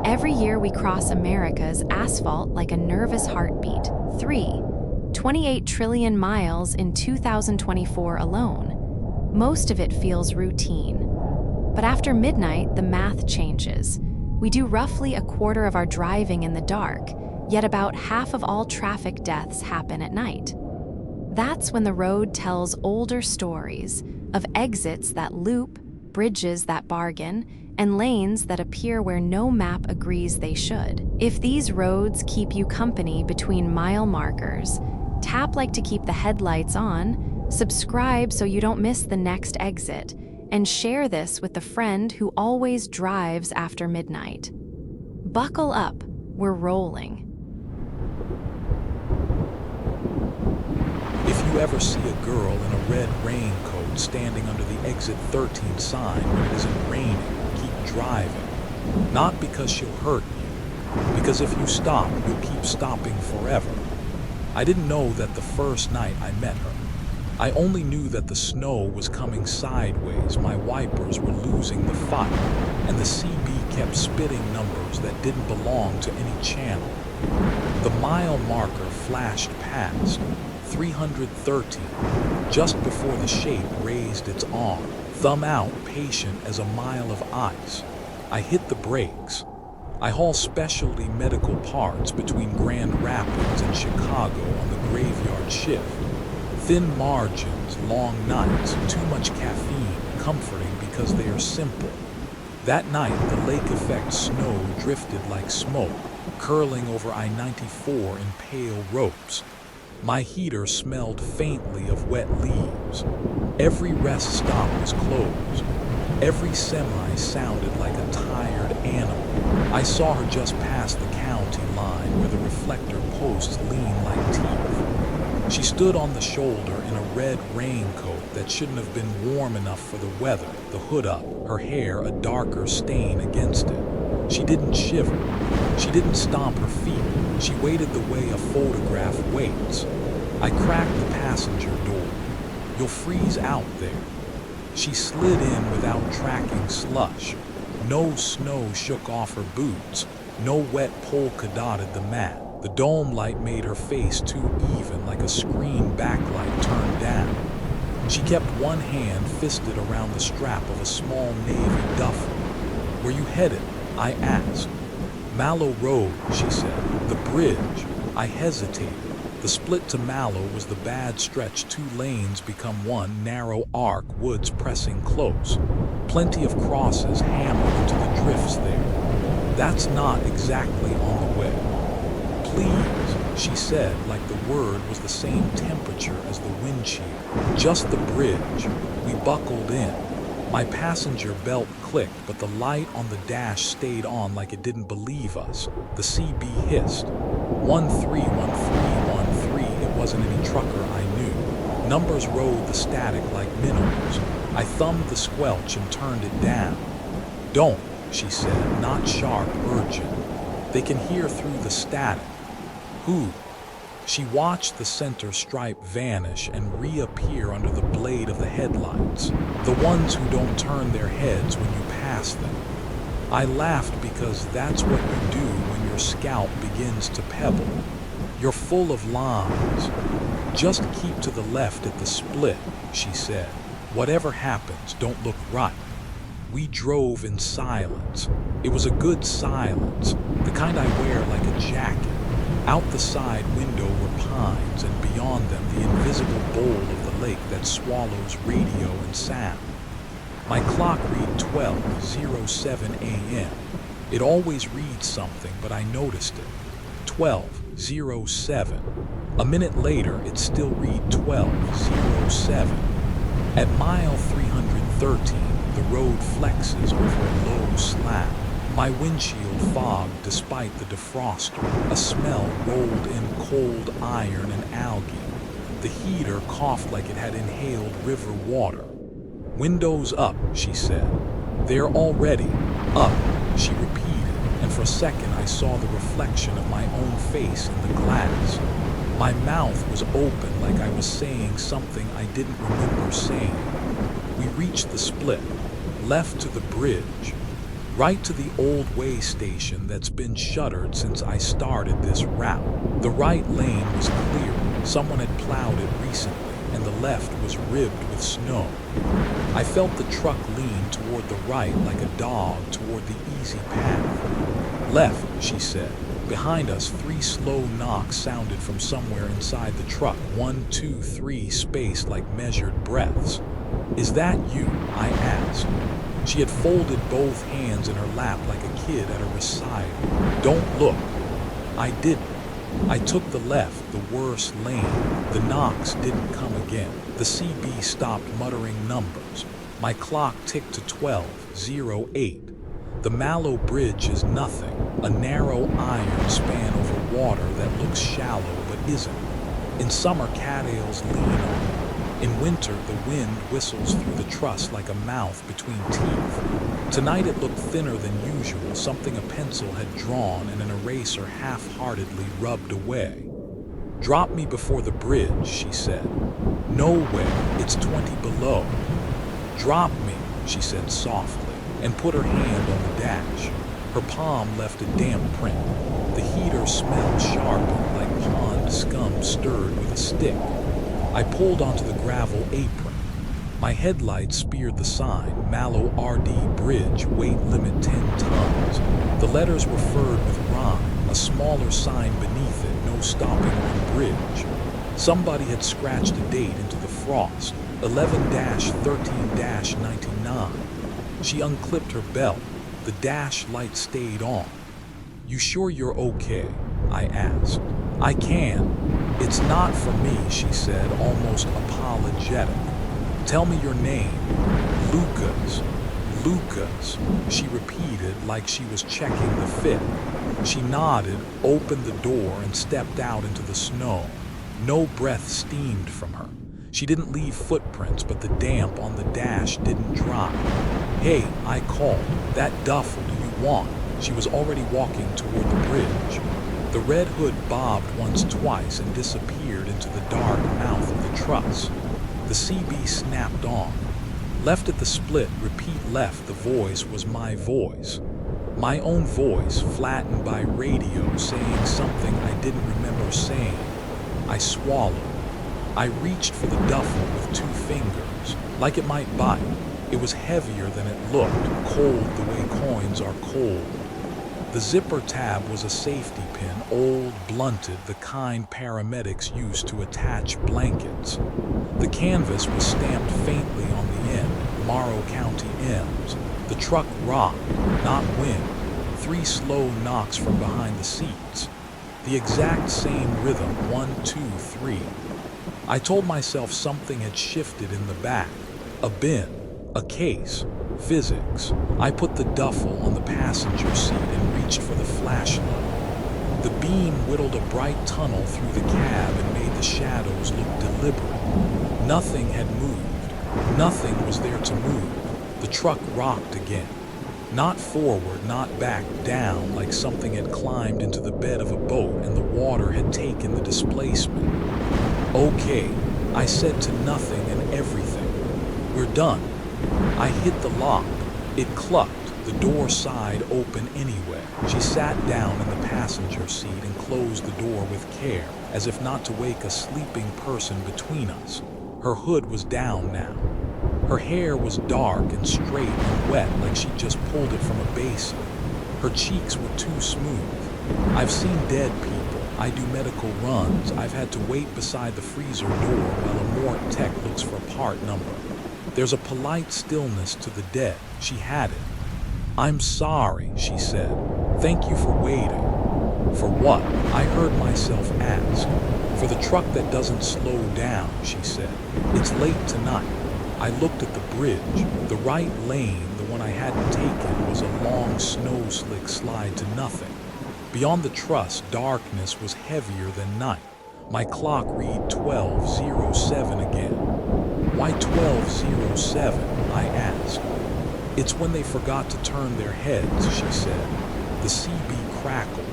Every year we cross America's asphalt like a nervous heartbeat. 28 trillion miles in 2024 alone. Most of it feels routine. But after midnight, the math changes. We do roughly a quarter of our driving in the dark, yet about half of all traffic deaths happen at night. That's when the road tells older stories of exits that loop, bridges that bargain, and lanes that appear where no map agrees they should. If these roads keep you company between mile markers, tap like to keep the headlights on, subscribe so you don't miss the next exit, and share this with the friend who always drives after midnight. Buckle up, we're rolling. If you ever see a girl in a red raincoat standing under the exit 13 sign when it isn't raining, keep driving. Not because she'll hurt you, because if you stop, you'll keep stopping forever. I didn't know that the first night I met her. I only knew that the snow was coming sideways, my wipers were losing the fight, and the CB kept spitting numbers that didn't belong to any channel. The mile marker flashed past, 313, just before the shape raised its arm, thumb out, patient as a mile of ice. I hit the brakes. I haul specialty medical parts between Grand Rapids and Chicago on the graveyard shift. Thin margins, long nights, too much caffeine, comforting because they are simple. That night, the lake effect snow drifted like smoke, curling over I-94 in pale ropes. My heater smelled faintly of wet leaves. Every rest stop was closed. Every semi sounded like a tired animal. I saw her just past the county line where the reflector posts lean like teeth. She stood on the shoulder in a red raincoat that shouldn't have been warm enough for the weather, the hood up, her hair a darker stain against it. She didn't shiver. She didn't stomp her feet. She waited the way a photograph waits. I cracked the passenger door. You'll freeze out there. She slid in without tracking slush. No snow shook off her boots. No wet polka dotted the mat. The dome light made her face too even, like a screen backlight turned down. She kept one hand fisted around the strap of a small navy duffel. Where you headed? I asked. Mallow Road, she said. The bridge. I hesitated. The split to Mallow was the bad stretch, 2 lanes become one narrow arc, woods pressing close. Plenty of crosses hammered into the drifts there. That's not exactly on the way. Please, she said, like the word was the same temperature as the windshield. Just the bridge. We buckled in. My passenger belt clicked, but the light on the dash stayed on like it didn't believe us. The CB hissed. 131313. It wasn't any trucker I knew. Numbers rode the static like minnows. I thumbed the squelch and turned it down. Don't, she said, not sharp, urgent. They can hear through the static. Who? She watched the center stripe vanish and reappear under the blade of the headlights, the ones who don't turn their heads when you pass them. I laughed because that's what you do when your scalp begins to pebble. You're full of lines. Just keep to the left at the split, she said. Whatever happens, don't look right. We drove in silence. It was a good silence, the kind I wear like a jacket. Out the side window were pines, and beyond them the invisible bowl of the lake that swallows radio and sound. My clock read 12:07 a.m. It always reads something, but I noticed it. 12:07. A minute later, it still read 12:07. At mile 313, the road flexes over a low slab. My windshield fogged despite the defroster. A smell rolled in cold iron and algae. The heater coughed like it had inhaled river water. Windows up, she said. They're already up, she repeated, and for a second I saw the reflection of my own face in the glass. My mouth was open like I was saying something I didn't remember saying. We reached the split, left to the bridge. Right to the old way station that's been shuttered since I started this route. The right lane was clear. Someone had plowed it recently, and the left was ribbed with snow. I felt the truck lean toward the right like a dog toward the easy path. "Left," she said. Behind us, 3 slow knocks sounded from somewhere inside the truck. 1, 2, 3, spaced like measured breaths. "Is that you?" I asked. She had folded both hands in her lap like a kid at a recital. "Don't look." I didn't. I took the left, the worst lane. The knocks didn't come again. The CB stopped muttering numbers. My clock ticked to 12:08. The Mallow Bridge is nothing, a narrow iron span over water that looks shallow but isn't. In summer, cattails lean on it. In winter, the wind whistles through the truss like a mouth between teeth. Tonight it looked thinner than usual, something a pencil had drawn and an eraser half-heartedly rubbed away. "Drop me before the bridge," she said. "No way, it's 20 below." "Drop me," she said softly, and put her hand on the dash. Her palm left a damp print. The heater smelled sharpened like pond scum stirred with a stick. I pulled onto the gravel apron. My headlights speared the sign, Mallow RD Bridge, weight limit 10 tons. The letters were furred with rhyme, a smaller sign beneath it, no stopping on bridge. Somebody had scratched a date into the frost, 11-13-99. She unclipped her belt. The dash light stayed on. "You sure you're okay?" I asked. "I can. It's not for me," she said, almost apologetic. "Tell me your name." "Lucas. Lucas," she repeated like she was checking the fit. She nodded, opened the door, and stepped out into the snow. No breath steamed from her. She didn't leave footprints, but the damp on the dash didn't dry. "Hey," I called. "That duffel do you want?" She was already walking toward the bridge. The red hood bobbed once, twice, and disappeared into the dark mouth of the truss. The CB snapped on. Left at the split, repeat left, the voice was my voice. My own voice, flattened by radio, saying something I didn't remember saying. I swallowed. I reached for the duffel with 2 fingers, like it might bite. It was heavier than it looked, cold the way coins are cold. The zipper tab was a safety pin, old, blunted, the kind paramedics used to attach blankets. The canvas was stamped faintly on the end, Morrow County M's. The truck rocked, not wind. 3 slow knocks from behind the seats. The exact same rhythm, 1, 2, 3. I told myself something had shifted in the back. A bin, a case, physics. I put the duffel on the passenger seat and reached for the flashlight. The beam whittled a bright tunnel through the cab and made the shadows look deliberate. Nothing had moved. Nothing was there to move. The truck rocked again. Not forward, not back, down, like something had climbed into the bed of a boat and the water had taken the displacement. "Okay," I said to nothing and everything. "We're done." I hit the lock. It clucked. The door side open anyway. She sat down in the passenger seat and closed the door with care, as if not to wake a sleeping person between us. Her hood was down now. Her hair was dark and straight and wet, like she'd just pulled it from a basin. Her cheeks were too smooth. I've seen dead people. I do medical runs. I've had to wait beside the freezer door while a morgue tech looks for a part number. There's a polite stillness to the dead. She had it. "I'm sorry," she said. "Thank you for waiting." "For what?" I heard myself ask. "For the truck that doesn't slow down," she said. "It's late tonight." I looked at the bridge. The right lane, the one I hadn't taken, was a long snow slick slide to nothing. Beyond the truss, darkness was heavier than night. My clock read 12:07 again. "Why 12:07? I asked. "It's when they forgot to turn their heads," she said. The CB crackled.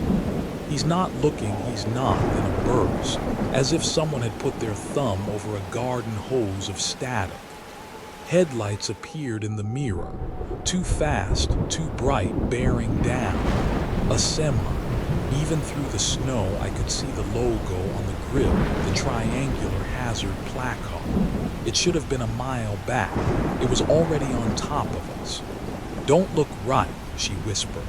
"He's not looking, he's not," then a burst, as if someone had put their thumb over a garden hose of static. Headlights appeared in the mirror, too fast, too bright, bearing down. A semi. Even through the snow, I could see the logo on the grille, the triangular hazard placard. It should have been a mile back. It was already on top of us. "Don't look right," she whispered.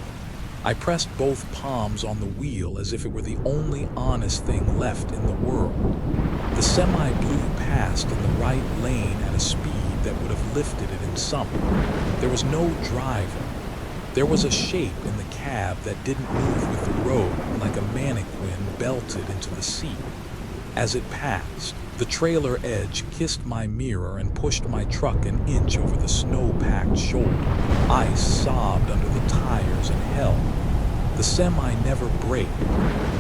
I pressed both palms on the wheel as if it were the only honest thing left in the world. The semi blew past in the right lane at a speed that would have lifted it in summer. There was no driver. There was a shape in the cab that didn't move with the road, like a mannequin belted into the seat. As it passed, the trailer edge kissed my mirror and pushed my truck an inch over the snow-packed shoulder. Ice sobbed under the tires and held. The semi never braked.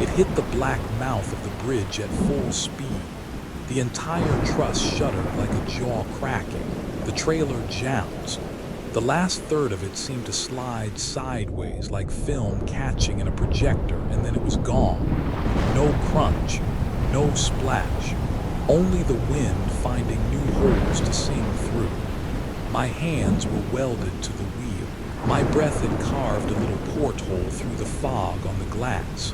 It hit the black mouth of the bridge at full speed. The entire truss shuddered like a jaw cracking. The trailer jounced. The last third of it seemed to slide sideways like film catching in a projector, and then it was gone. No crunch, no splash, only the wind finding new holes to sing through. My hands were welded to the wheel. My breath had carved a little porthole through the fog on the glass.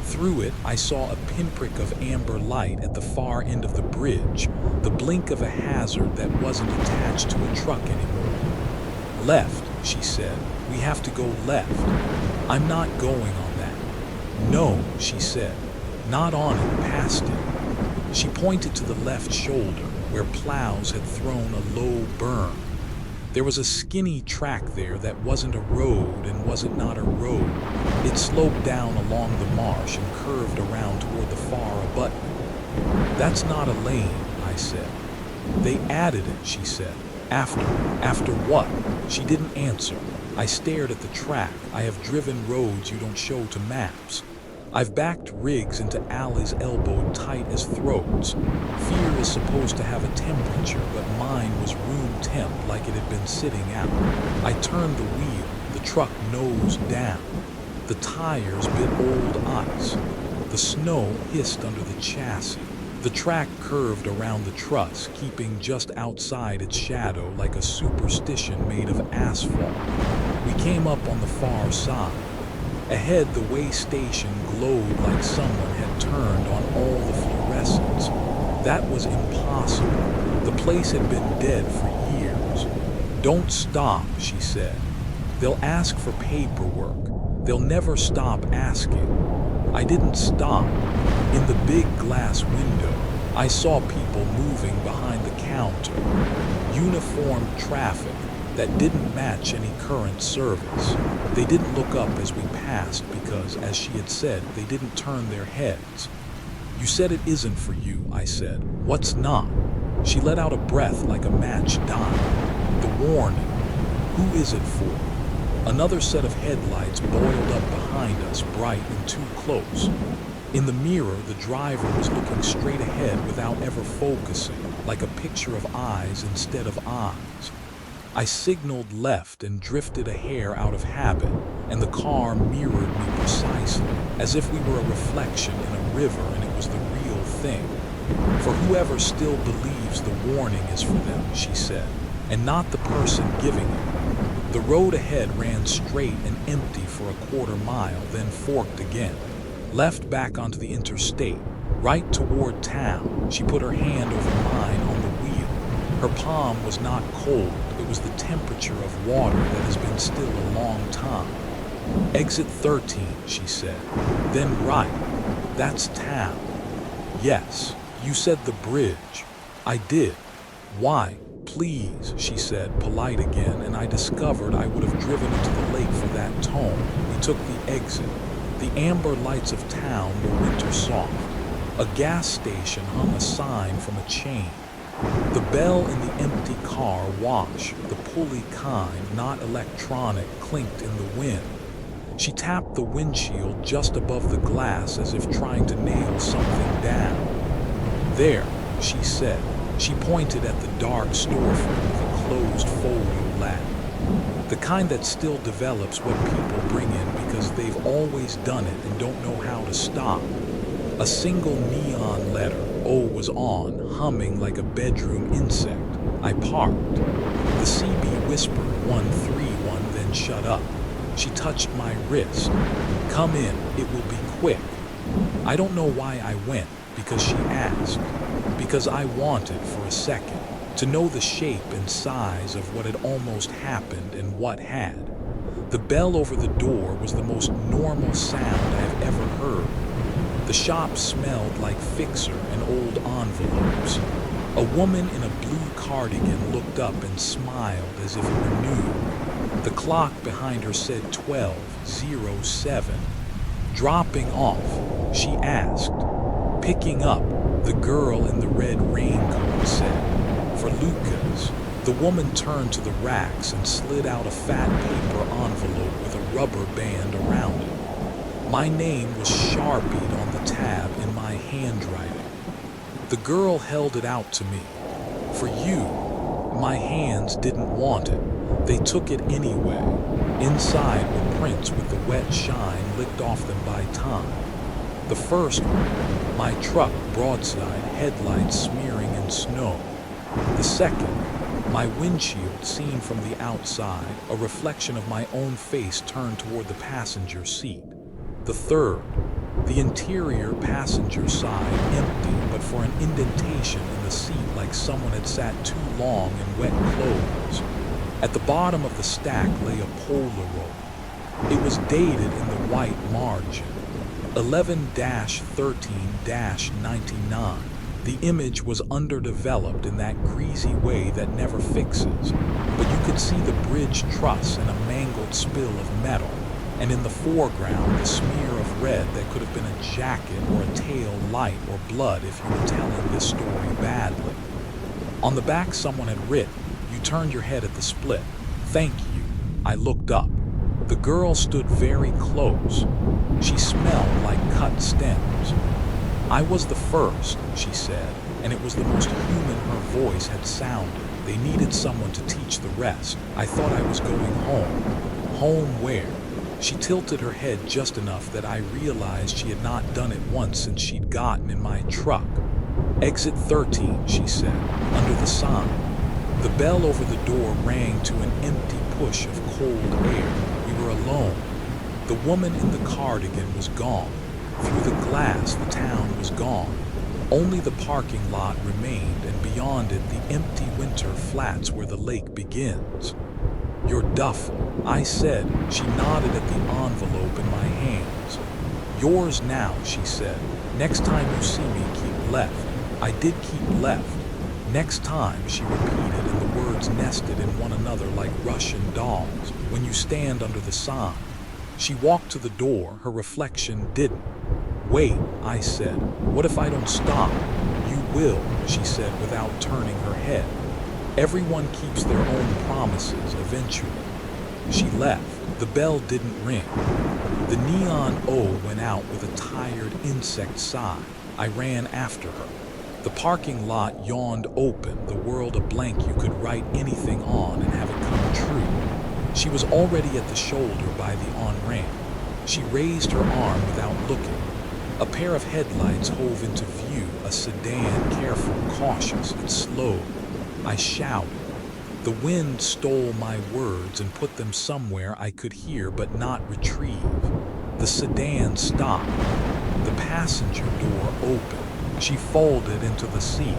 Through it, I saw a pinprick of amber light at the far end of the bridge, the blink of a hazard that wasn't attached to a truck anymore. "Left," she said. "We have to go left." "I'm not going on that." "No," she said. "Not on it, past it." She pointed to the left shoulder, where plows had thrown a low berm. There was a skinny track there that wasn't a road and wasn't not a road. It sloped down along the marsh and curved around toward the far abutment. "That's not a lane," I said. "They added it," she said. After what?" She didn't answer. I stared at the track. I have driven roads you don't show to maps. I've backed rigs into alleys elbowed tight as throats. Fear is supposed to have a temperature, but mine was room temp like it had been sitting out. I turned the wheel, the truck nose down. The tires bit old ice. The snow hissed under the chassis. The track curved around the truss, keeping just outside its shadow like a superstition made of asphalt. We came up on the far side. Ahead, the way station glowed like someone had turned on all the fluorescents. That was impossible. The place had been dead for years. "Don't stop," she said. "They'll ask for paperwork. They'll never stop asking." I didn't stop. In the big glass window, I saw people moving behind the counter. Uniformed traffic that didn't match any current service. They didn't look up as we passed because, as she had said, they didn't turn their heads. "You said it isn't for you," I said. "What's not?" She let out a breath like a match dying. "The warning. Who is it for?" Another set of headlights boiled up behind us, bright and too close. In the mirror, the driver was looking straight ahead without ever focusing, like a picture of eyes instead of eyes. I signaled left and drifted a hair out of habit, and the car mirrored me precisely, as if we were a reflection in a river and it was the real thing. "For whoever still believes the warning is for them," she said, "and not the person giving it." The road ahead ran straight and empty for a quarter mile, then forked again. Left back onto the interstate, right toward town. She put her hand over mine on the wheel. Her palm was not cold, it was the temperature of water that has been still a long time. "Exit 13, she said. "Then right. That's town." "Yes, you said the bridge." "I did." "Why? Please," she said, polite again, and I discovered I would have driven into the lake for that tone. We took the exit. The amber lights of town were winter soft. A gas station hung a sign from a chain. The bell in the empty car wash, the pulley kind, not electronic, clinked in the wind. She tapped the windshield just above the glass as if trying to nail something down. "There," she said. She pointed at the dark storefront with a closed folio latch. The kind that still develops what people bring in because they've always done it and don't know how to stop. A single neon letter, O, was on, humming like a bedroom insect. I parked. The CB whispered 131, then shut up. She touched my wrist. Come in, it will be quick. I don't know why I went, because she asked. Because I wanted for a second to know the shape and size of what had almost happened and what had. The bell over the door was the most normal sound I have ever heard. The shop smelled like Fixer and old envelopes. A woman in a blue cardigan looked up and smiled as if it were new. The clock behind her said 12:07. Dropping off, she asked. Picking up, the girl in the red raincoat said. For Lucas. The woman turned to the racks and slid out a fat paper envelope with a rubber band around it. My name was sharpied on the tab in my handwriting. The girl held it out to me. For you. My hands didn't want it. They took it anyway. Inside were prints with the wet shine licked off them by time. The first one, my truck broadside, headlights smearing in snow. The second, my windshield seen from the outside, a reflection of my own face turned toward the passenger seat. The third, the interior passenger side empty but for an indentation in the seat like someone had sat too long in wet clothes. At the bottom of the stack lay a Polaroid. It was dated in the white margin, 11-13-99. The image was underdeveloped in that greasy way that never fixes, but you could see the bridge truss and a mangled spill of metal, and in the foreground the smear of red that could have been a jacket or a tail light or blood if you were telling this story badly. On the back someone had written, "You turned your head at the split. Thank you." I looked up. The girl stood very close. She smelled like cut stems. I was the first, she said, and it was the most human her voice had sounded. They needed someone to teach the rest. I thought I was going home. Home where? She tilted her head just enough that I realized she had not done it once since she'd gotten in my truck. Exit 13, she said, under the sign. The bell over the door rang to an empty push of cold air. We were alone. The woman in the cardigan was gone. Through the glass, the town was gone. Only the parking lot remained, and beyond it, the empty winter flats where the lake begins. Your duffel, I said. She nodded at the envelope in my hands. Yours now, she said. Next time you see me, keep left. I did keep left. Next time, she repeated, and the words nested in one another like Russian dolls. When you stand under the sign. She walked to the door, her reflection didn't. Wait, I said. What if I don't stop? You will, she said without turning her head. Everyone keeps their own promises eventually. She left. The bell didn't ring. The neon O went out with a tired insect sigh. I ran after her. The parking lot yawned open, the world a blank you could write anything on and have it come true. She was already at the shoulder by the on-ramp. She raised her arm without looking. A pair of headlights hove into view, a sedan, careful, cautious, it slowed. I shouted. The wind stole my words and put them somewhere I could hear but not retrieve. The sedan stopped. The passenger door opened. She folded into the seat.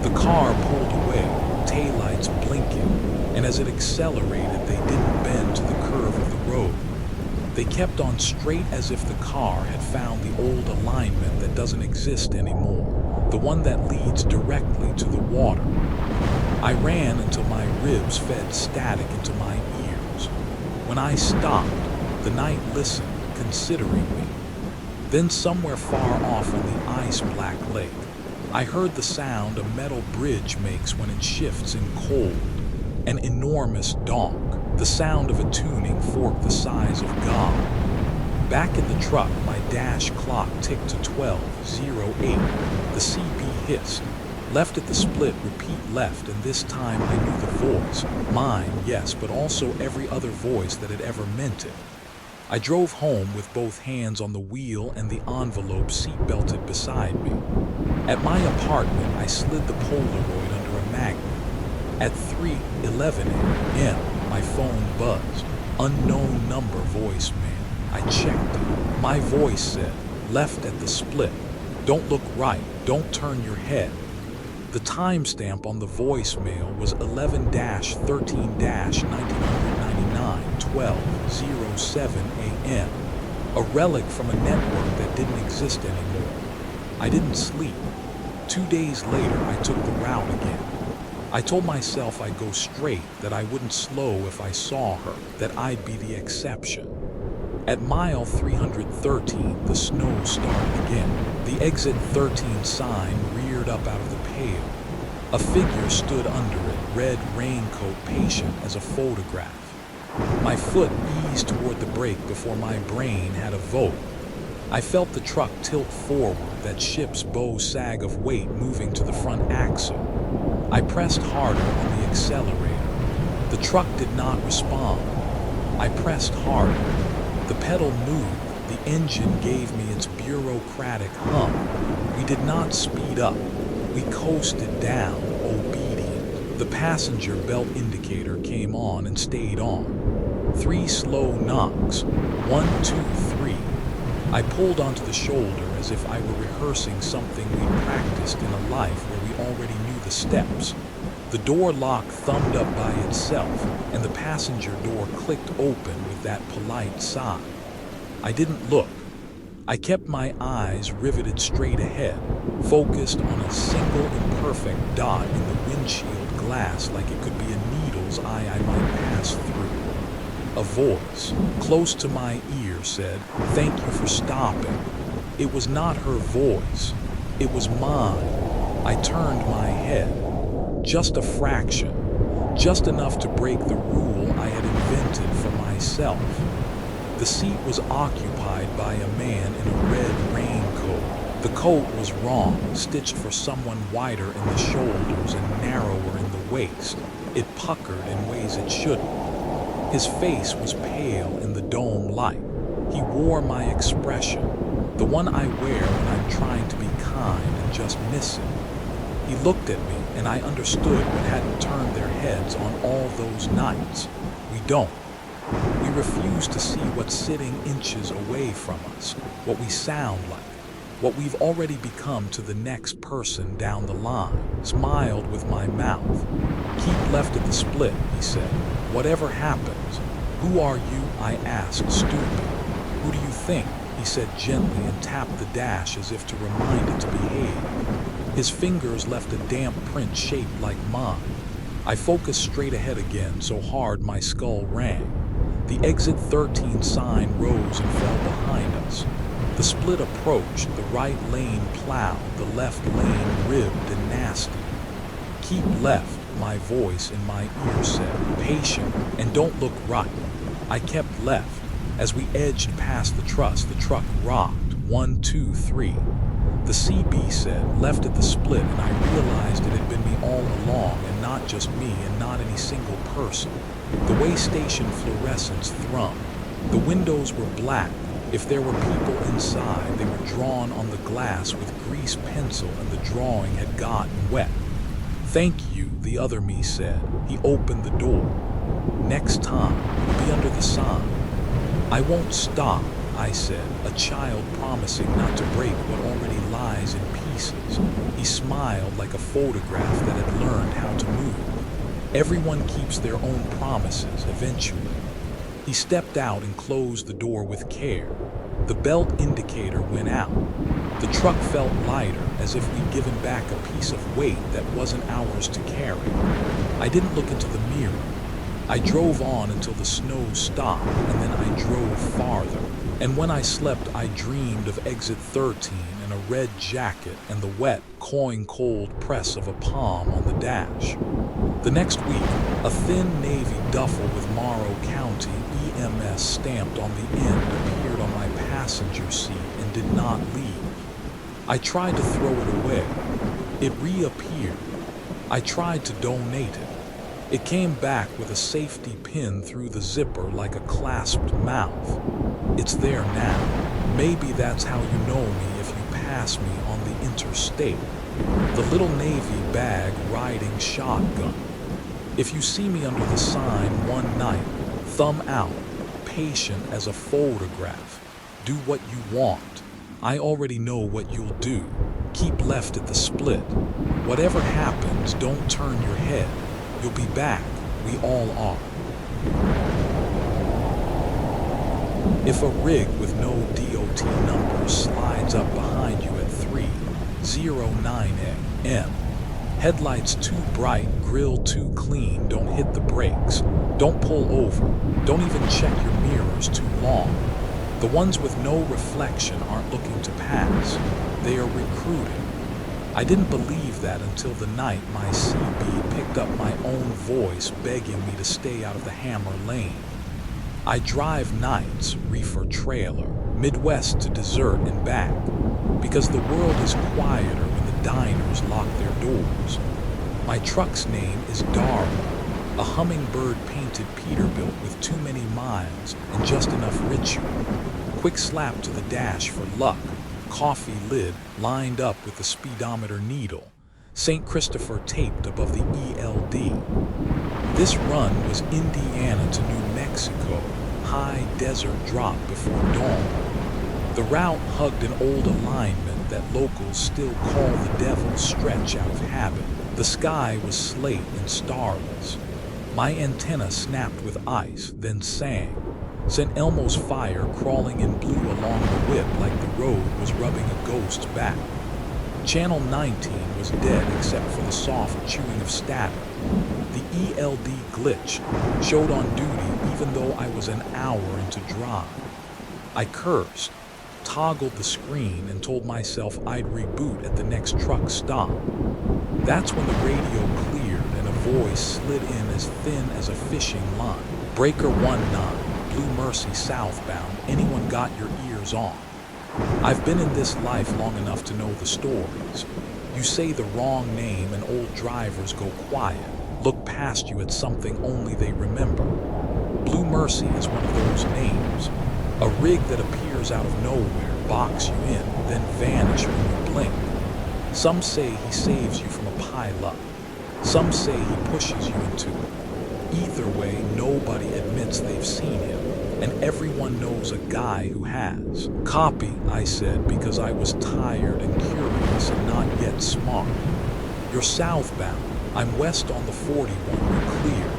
The car pulled away, taillights blinking, and as it accelerated, they didn't bend to the curve of the road. They kept on straight as if the car had found the old alignment that doesn't exist anymore, the one that leads directly to the water. I ran until my ribs fed static into my ears. When I stopped, the night listened, considering me. Then somewhere far off on the ice-black lake, I heard the sound a metal bridge makes when it shifts in cold, an enormous donk. The sound of a tuning fork the size of God. Back in the truck, my dash clock ticked to 12:08. The CB hissed. Left at the split, repeat left, and this time I knew the voice. Mine, yes, but also every other voice that had ever meant it. I drove home with both hands on the wheel and the envelope seat-belted beside me. At my apartment, I slid the Polaroid under a magnet. At 3:11 a.m., my phone buzzed. Unknown number voicemail. I checked it. My voice said, "Left at the split. Don't look right. Don't turn your head." The timestamp on the voicemail was 11-13-1999, 12:07 a.m., a relic from a network that didn't exist anymore. I didn't sleep. 2 days later, I took the route again. I told myself I'd go straight, that I wouldn't slow if I saw her, that I'd be the exception. At mile 313, the snow started again. The exit 13 sign reared up out of the pale. A figure stood under it, red raincoat, patient as a photograph. My foot eased toward the brake before my brain had a vote. I felt the truck tilt forward, that ship's bow sag of weight moving to the front axle. I pressed harder on the accelerator. The truck did not respond. I pressed harder. The pedal moved. The engine gave me its bureaucratic hum. We did not speed up. We coasted down, obedient. The passenger belt indicator came on and stayed on. 3 slow knocks. 1, 2, 3. I pulled onto the shoulder as if I were rehearsing something we practiced in a life where we already knew the steps. The door lock thumbed up by itself, and the passenger door clicked open with that polite sigh. I didn't look. I kept my eyes riveted straight ahead, focused on a single imperfect dot in the windshield glass, like it could be a needle's eye I might pass through. A voice, close to my ear, said, "Thank you for stopping." It was not her voice. It was mine. I turned my head. Just a fraction. Just enough to break the rule I had invented for myself. The seat was occupied by a man in a red raincoat. The coat was wrong, stitched for someone wider in the shoulders and narrower in the waist. It puckered in ways it shouldn't. His face was pale in the dome light. He wore my expression, the one I wear when I'm trying to be kind and just missing. He looked at me, and I understood what hadn't turned their heads on all those nights. We don't. We refuse to see what's sitting inches away from us, what we sound like, what we've already become to the next person down the line. Smiled with my mouth. "Keep left at the split," he said. "Whatever happens." "Who are you?" I asked, stupid. "Who do you think?" he said gently, and tapped the dash as if to remind it to behave. His fingers left a damp print shaped like mine. I focused straight ahead again, so hard my skull rang. The exit 13 sign rose and fell behind us. The split approached, the right lane plowed, the left lane ribbed and nasty. "Keep left," my voice in my ear said, "patient, and don't look right." I kept left. As we edged past the truck rocked. 1, 2, 3. The CB said, "Left at the split," and I realized it had been me all along, and not just me, and not any single person. The way station fluorescents thrummed. The windows were black. If there were people inside, they were drawn on the glass with grease pencil, and the drawing had gotten wet. "Thank you," the other me said. He opened the door. "Next time, be under the sign." "I won't stop," I said, a child promising not to break what already lies in pieces. He smiled like a photograph that had learned how to move. Everyone keeps their own promises eventually. He stepped out and closed the door with care. The belt indicator went out. The truck felt lighter, as if we'd given back a piece of weight that wasn't ours to carry. I didn't look into the mirror. I drove on until the snow stopped, and then I drove farther. And when I slept, I dreamed of exit 13 and a red jacket and the wet, coin-cold press of a palm on the dash. The next week, a thin navy duffel with Morrow County EMS stamped on the end appeared on my passenger seat and did not leave. I tried to throw it away. It reappeared. I tried to donate it. It came back with a safety pin through the zipper like a clasped mouth. It's there now. Maybe that's how you know me if you pass me on the interstate. The little navy bag riding shotgun. If you see me under the sign one night, thumb out, patient as a photograph, do what you want. I already know what you'll do. Keep left at the split. Whatever happens, don't turn your head. You'll be back. We all are. If a rig with no DOT number slides up behind you at 3:09 a.m., headlights too bright, grill too clean, don't hit the brakes, don't pull over, don't even check your mirrors too long. The ones with no reflection aren't looking to pass. They are recruiting. I didn't believe that until the night my CB picked up my own voice begging me to stay out of the Hammer lane. I drive nights, reefer trailer, Midwest to dessert and back, because the world is quieter when the diners lock their doors. My truck's name is Darla, a hummingbird painted Peterbilt with too many miles and just enough ritual. Quick slap to the dash for luck, coffee lid lined up with the speedometer needle, St. Christopher taped above the ELD. This run was Indiana to New Mexico, high desert drop before dawn. The route hugged an old alignment that locals still call the Devil's Stretch out of habit. The sky was slate and starless. My antenna snapped with ice, then sang. St. Elmo's fire crawling in blue along the whip like the road was rubbing a ghost's back. Channel 19 was dead except for the soft chewing of static. The ELD glitch showed on duty even though I was an hour into drive. I cursed, toggled the screen, and told myself I'd reboot at the next truck stop. That's when the radio cleared and a voice slid in as thin as a fishing line. Breaker 19, Blue Mercy southbound, anyone got your ears on? I've been in this life long enough to know the stories. You say the wrong name and old drivers go quiet, look past you at something only they remember. Blue Mercy is one of those names. A rig that appears out of nowhere, box you in, then vanish when you blink. Some say he saves you from a pile-up. Some say he pushes you into it. Either way, nobody admits they've seen him, and everyone knows a guy who has. Copy, I said, because I was tired and curious and not yet smart. You're southbound. I'm west on the 41. You're clear.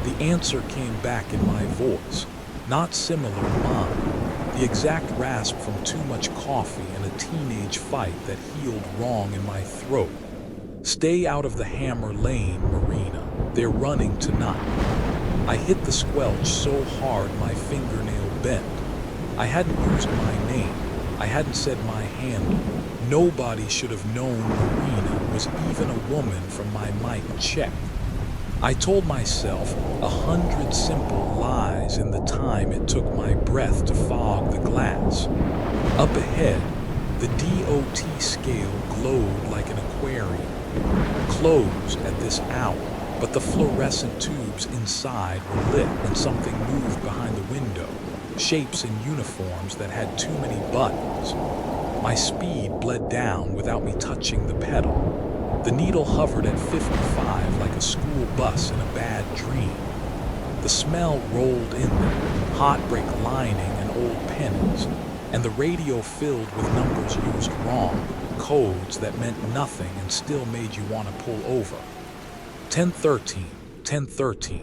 The answer came back in my voice. Not similar to mine. The exact rasp from too much coffee and a teenage fight that healed wrong in my throat. Stay out of the Hammer lane, Marina. They're running tonight. I hit the squelch so hard my fingernail bent. I hadn't used my name. I hadn't said my handle. Nobody should have known Marina was even a woman from my mic check. I told myself 100 simple lies in the time it took my breath to fog the glass. Up ahead, the DOT scale glowed like an aquarium. Closed at this hour, but the fluorescent tubes inside were lit and something moved behind the window, shapes in uniforms that had too many buttons. My speed bled down without me touching the pedal. The needle hovered at 55 like a school bus in a bad dream. The smell rolled in there, hot brake lining and old pennies, and the radio filled with numbers used wrong, codes that meant nothing and still made you want to pull over. 1013, 1013.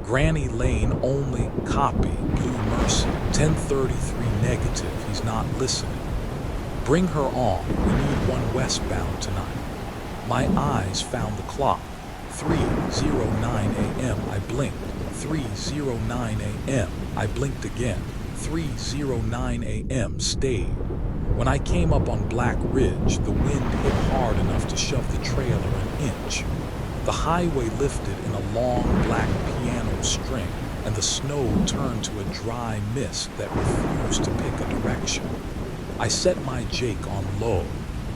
Granny Lane only, copy, Blue Mercy. 1033 negative, he's not listening. Bring her on, we need one westbound tonight. My eyes found the clock. 3:09 a.m. I blinked. 3:09 a.m. I blinked again. 3:09 a.m. stayed. When I came up on Black Ridge, the wind hit hard enough to shove the trailer an inch. The highway lifted in a long black piano string, and the snow turned to a dry mist that refused to pick a direction. I set my Jake on low.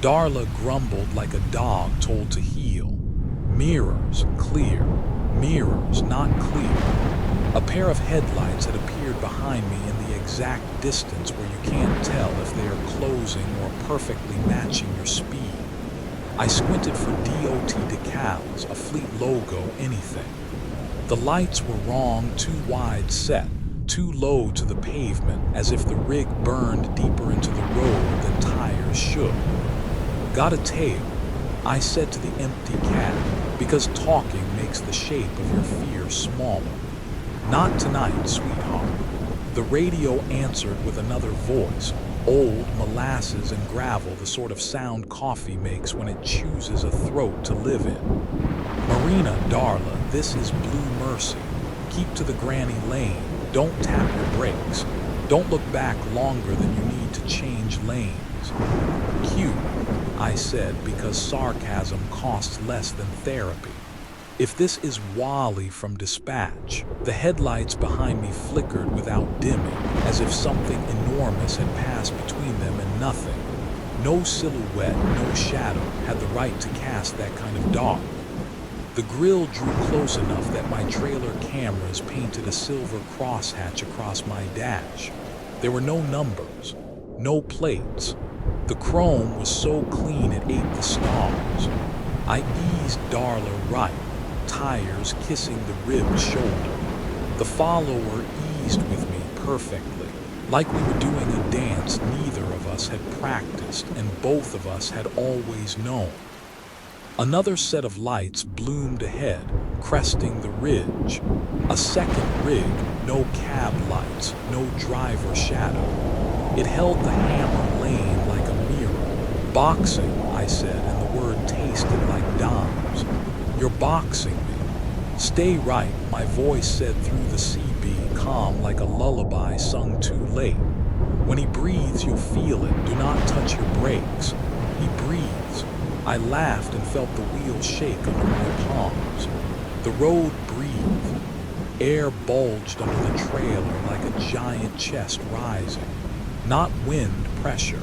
Darla grumbled like a dog told to heel. Mirrors, clear. Mirrors, not clear. A pair of headlights had appeared behind me in the exact distance where you can't tell if they are closing or perfectly matching your speed. I squinted for DOT decals, a fleet logo, anything. The lights were wrong, too wide set, too low to the pavement, as if the rig burned deeper into the road than tires should. Got a tail, I said to the empty cab, because talking makes the shape of your fear smaller. Not tonight, sweetheart. The radio answered with another voice, old molasses and gravel, the sort of sound coffee makes when it chooses a throat to live in. Marina, Darla, this is Blue Mercy. Keep to the granny lane. Don't tap your brakes. Don't look back longer than you need to change lanes. Cute, I said, because sarcasm costs less than therapy. If this is Wally from Dispatch, the headlights behind me flickered without dimming, as if something enormous had passed between them and nothing. No silhouette, no shadow had the right to cast that kind of dark. The grill drew close enough that my trailer cameras painted a silver crosshatch across my dash. There were no numbers, no plates. The chrome was so clean it ate the stars. I eased Darla right, tires kissing the ribbed shoulder. The follower eased with me perfectly, like we were doing a dance neither of us had practiced and both of us had always known. Another set of lights bloomed ahead, cresting the ridge. A second rig, no cab lights, no driver shadow. It held the hammer lane like a mirror. Boxing, I said, and the word tasted like dimes. You're boxing me. Stay right, my voice said through the CB, calm like a lullaby sung too late. When he breathes, you'll feel it. Do not touch your brakes. He breathes. I laughed and felt the wheels shake under my palms. The road breathed. Air bulged under the trailer like a giant chest rising. Not wind, pressure.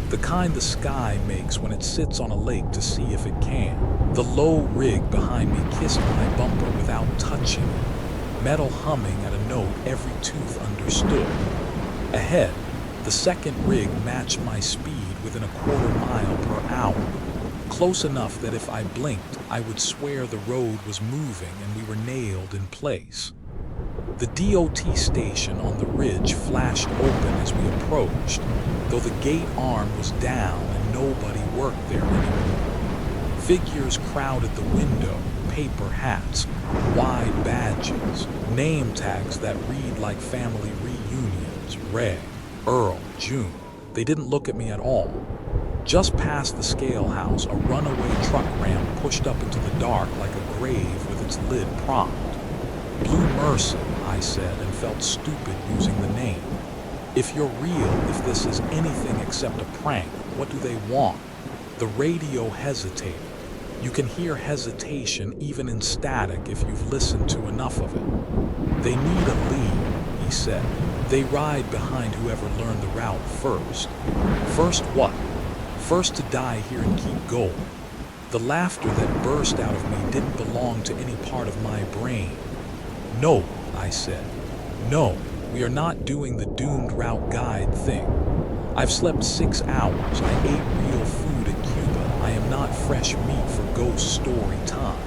The kind the sky makes when it sits on a lake to see if it can. The low rig behind me kissed my bumper without touching it, metal humming at a note every tooth understood. Ahead, the second rig matched my speed within a quarter-mile per hour. Close enough that if I blinked, I would swear the road was moving and we were nailed in place. The DOT station on the ridge flashed open as we approached, though the gate arm was down and nobody worked there anymore. Figures crowded the window, paper hats, wide badges, name tags that read like family reunions, Ray, Earl, June. They didn't look at me at all. Just past the scale house, a runaway truck ramp pushed up into the dark like a grave with its lid propped. Blue Mercy, I said, and felt stupid using the name. If you're real, if this is anything except a prank, what do they want? The radio hesitated. You can hear hesitation even in static if you've listened to enough of it. They need a lead, he said. They ride behind whoever learned the route first. First what? First to die here and keep going. The laughter that burst out of me didn't belong to any part of my brain. No, I said. No, we are not doing the doomed route guide thing. I've slept 6 hours. I ate real food at Cuba. I am not fresh meat for ghost story time.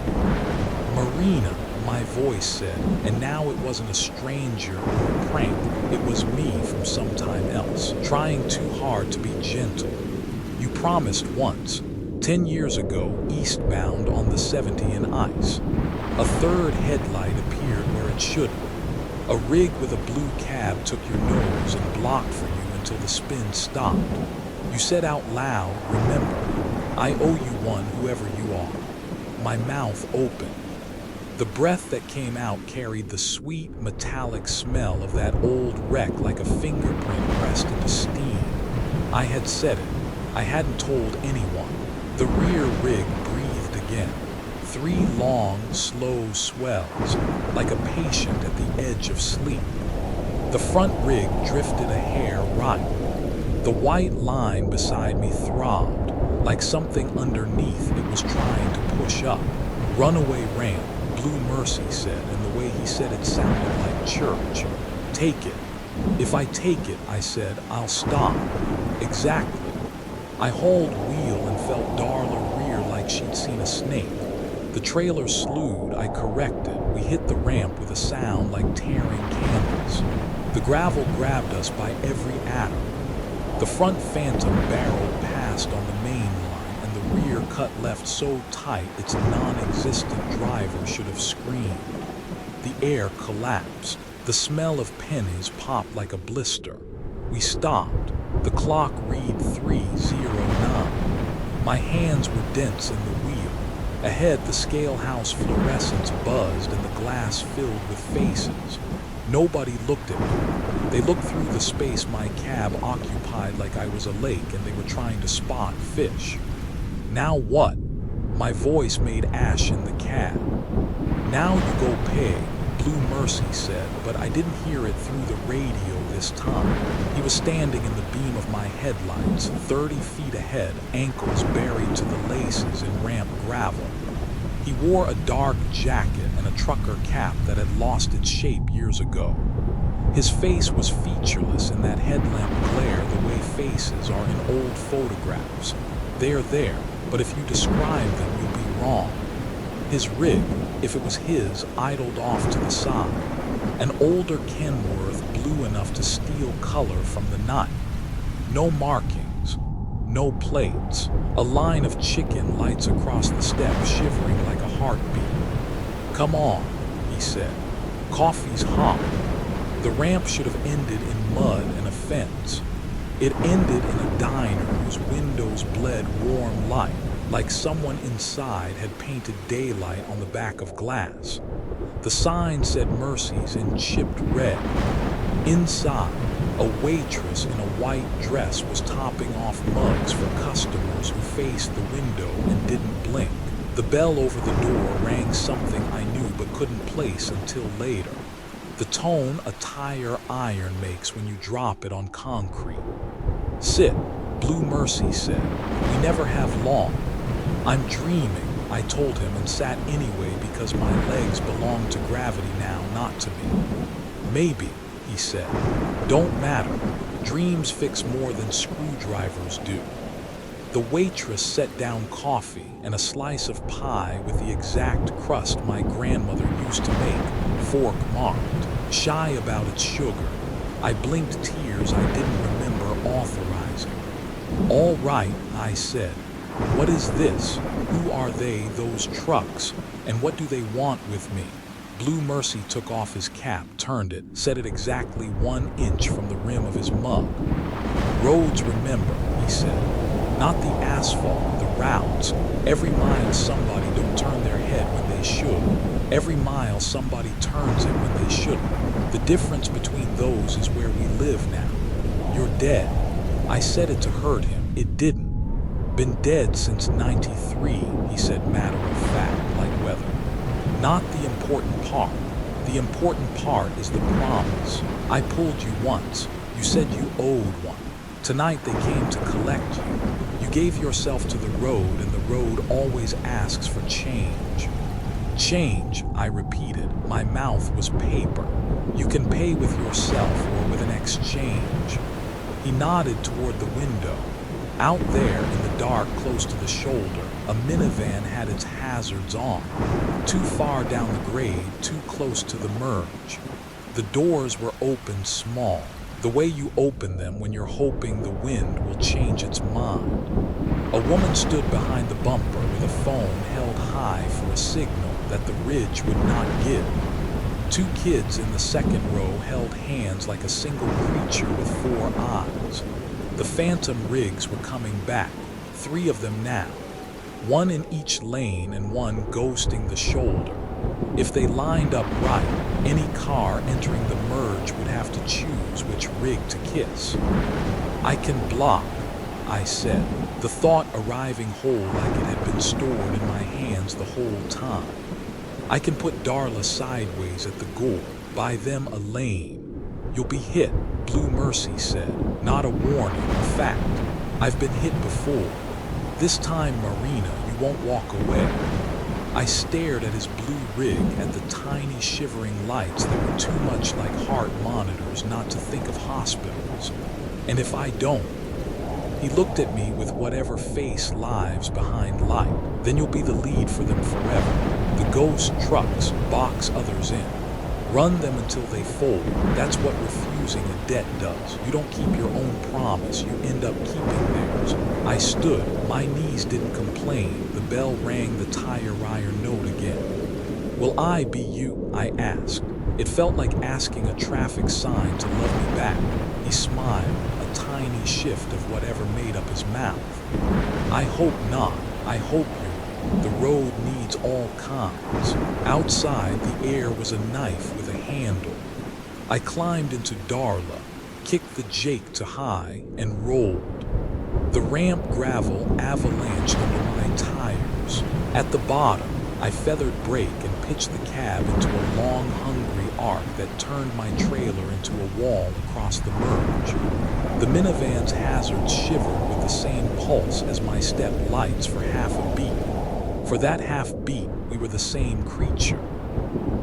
Marina, my voice said, and now it wasn't a stranger or a prank. It was me from sometime else, trying too hard to be gentle. You promised once, 10 years ago, eastbound on the 70 in ice. A third headlight appeared where it shouldn't. A rig with a blue cab took your nose and blocked for you until the spin stopped. You said out loud, remember, I owe you one whoever you are. My mouth opened. The breath that came out carried the sweet, metallic smell of that old wreck like a fingerprint pressed into steam. I had said it. I hadn't told anyone. The rear rig breathed again. 3 long, slow swells, like a patient at the edge of sleep. The front rig drifted a hair right. The white line beside me throbbed, like something underneath it was trying to push up. Runaway ramp, Blue Mercy said, and the way he said it sounded like church. Take it. If I take it, I said, I'll stop. Exactly. I hauled wheel and felt Darla rear like she'd seen a snake. The trailer slewed, I corrected. We hit the ramp with a sound like tearing canvas. The gravel grabbed us by every atom. The front Phantom barreled past on the main line, and the rear cut left so tight its non-existent driver should have screamed. The air collapsed. The smell of pennies popped like a blister. We stopped. The clock read 3:09. My hands were dense in the wheel. Ahead, the scale house fluorescents buzzed and the glass filled with faces. Nobody looked at me. They looked through the space my cab occupied like I was a lake and they were trying to spot fish. Now what? My voice made ash in the cab. Now you go pay, Blue Mercy said, but I didn't hear it through the radio this time. He was standing in the beam of my headlights, 30 feet ahead, ankles buried to the laces in ramp gravel. He wore a dark jacket and a trucker cap that had lost its shape years ago. His face was featureless in that headlamp glare the way faces are in old photographs. They're there, but if you describe them, you'll be wrong. His rig, if it was his, idled off to the side. An older Kenworth, blue enough to steal color from the night. No markings, no plates. A line of chicken lights across the step, shivering like a heartbeat. Come on, he said. Coffee's hot. The ramp should have ended in mud and a fence. It ended in a diner whose windows bled warm light, like someone inside had painted daylight on the back of glass. The sign said Mercy's in chipped red. Inside, a waitress in a white dress was topping off mugs for customers who faced the window and didn't blink. The bell over the door rang something I knew but couldn't place until later. The tone a tire iron makes when you drop it on concrete. Sit, Blue Mercy said. We never have long. I'm dreaming, I told him, and sat anyway because my legs belong to gravity now, not to me. Maybe, he said. Don't matter. Dreams fix more than screwdrivers do. The waitress set down coffee and a slice of pie with the exact crust my grandmother used to make, fork marked, shy about its sugar. I blinked tears I didn't remember authorizing. All right, I said. What is this? Who are they, those trucks? And what do they want with me? Blue Mercy took off his cap, turned it, set it exactly 1 inch from the rim of his mug. Roads, remember, he said. Not the asphalt, the routes. Every mile somebody don't turn their head when they should. Every mile somebody turns it when they shouldn't. The difference between those is where we live now. You're dead. I said it to hurt him. It didn't. Been dead since '93, he said, matter of fact, like weather. Not the important part. The important part is the promise. I pulled you once. You said you owed one. Tonight they came to collect you. You gave yourself to the road, and the road always asks for change. Change, I repeated. My mouth was paper. You can pay with yourself or with an exchange. He nodded toward the window. Out there in the dark close to the shoulder, a minivan had its hazards on. Too far down the grade, too close to the merge. The doors were open small, the way you open them when you're hoping the wind will change its mind. A woman stood behind the bumper with a phone held high for a signal that the ridge would not give. 2 kids in the second row held hands like a single creature with 4 eyes. The Phantom rigs were coming back, 3 of them now. 1 in each lane and 1 ghosting the shoulder. If they lined up right, any car entering the merge would have to choose which rig to kiss. I can block, I said, the thought arriving whole like it had been stored in my hands the whole time. I can put Darla sideways at the gore, buy them a lane. You'll be hit, Blue Mercy said. Not a warning, a fact. I've been hit before. This time, Marina, you won't walk away. I stared at his blue rig, at the tiny shivering lights that were too much like heart monitors not to think of hospitals. And if I don't? He looked at me with whatever face lives behind light. Then you'll be the lead for them forever. The ghost trucks box others in. Run them until they fold. That's what refusing a debt does. You don't keep your own promise, you end up keeping theirs. I stood. My knees didn't complain. The bell rang the tire iron note again. Will I be you? I asked. It felt like asking a traffic sign to love me back. He smiled, a tiny shift of whatever made up his mouth. I hope not. I hope you're. The road needs all kinds. Outside, the air was a knife with a handle. I climbed into Darla, kicked the Jake to high, and rolled. The ramp gravel avalanched under my tires. At the bottom, I feathered brake and pitched the cab into a long, hungry arc that turned my trailer into a wall across the merge. The minivan's hazards shivered with the same pulse as my step lights for half a beat. For that half beat, we were the same creature.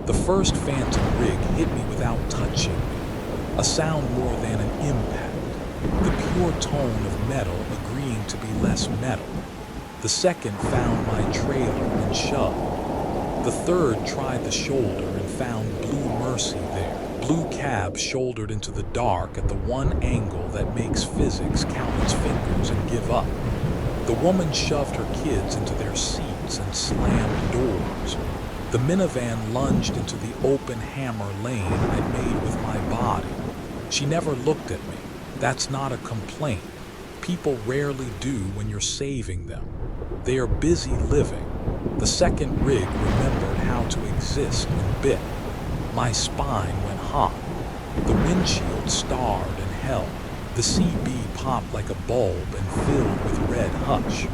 The first phantom rig hit me without touching me, a sound more than an impact, the pure tone of metal agreeing to be less metal. The second found my trailer and shoved. The third tried the shoulder and found Blue Mercy there. Blue cab shouldered into the dark at the one angle that makes physics count its fingers and give up. The woman shoved her kids into their seats and slammed doors. The minivan lunged into the open hammer lane I'd made with my body. She never looked at me. That's not a complaint. People rarely do when you're saving them. They are busy living. The second rig remembered how to exist and bit. My spine went hot. The windshield starred and held. The CB popped like a bulb and filled with red hush.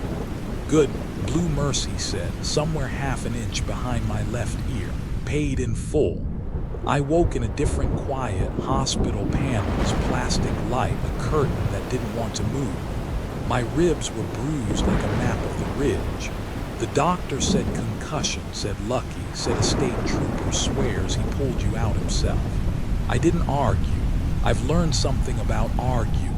Good, Blue Mercy said, somewhere half an inch behind my left ear. Paid in full. I woke in a different quiet, hospital panels, plastic light, a curtain that didn't want to move. My ribs were bruised like a map of the ridge. The doctor said concussion, said lucky, said a state trooper swears he pulled you out himself. I didn't argue. I've learned something about arguing.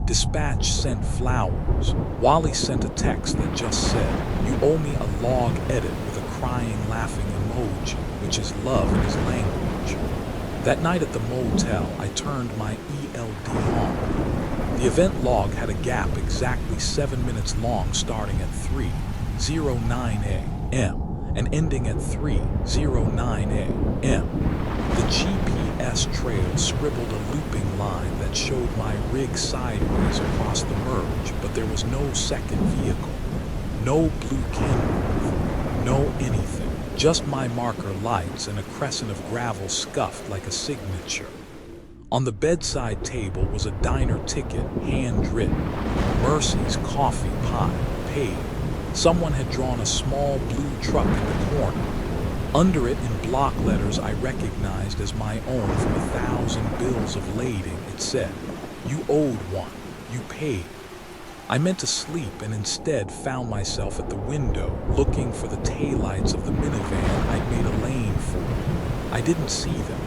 Dispatch sent flowers. Wally sent a text that just said, "You owe me a log edit with a crying, laughing emoji, which is love in his language." That night at the motel, I turned my ELD on. The event log had a gap exactly 7 minutes long, starting at 3:09 a.m. and ending at 3:09 a.m. The GPS trail scribbled a looping line that showed my rig sideways across the merge, but there was no second vehicle, no blue Kenworth, no anything, just my marker lights and a crescent of gravel scuffed like a signature. On the bedside table was a diner ticket, handwritten, Mercy's coffee pot, paid. Someone had drawn a small blue truck in the corner. Under it, in block letters I recognized as my own from 1,000 bills of lading, it said, "You owed one. You paid." I meant to sleep and instead found myself at the window, looking for the taillights of the minivan I'd made a lane for. I didn't see them.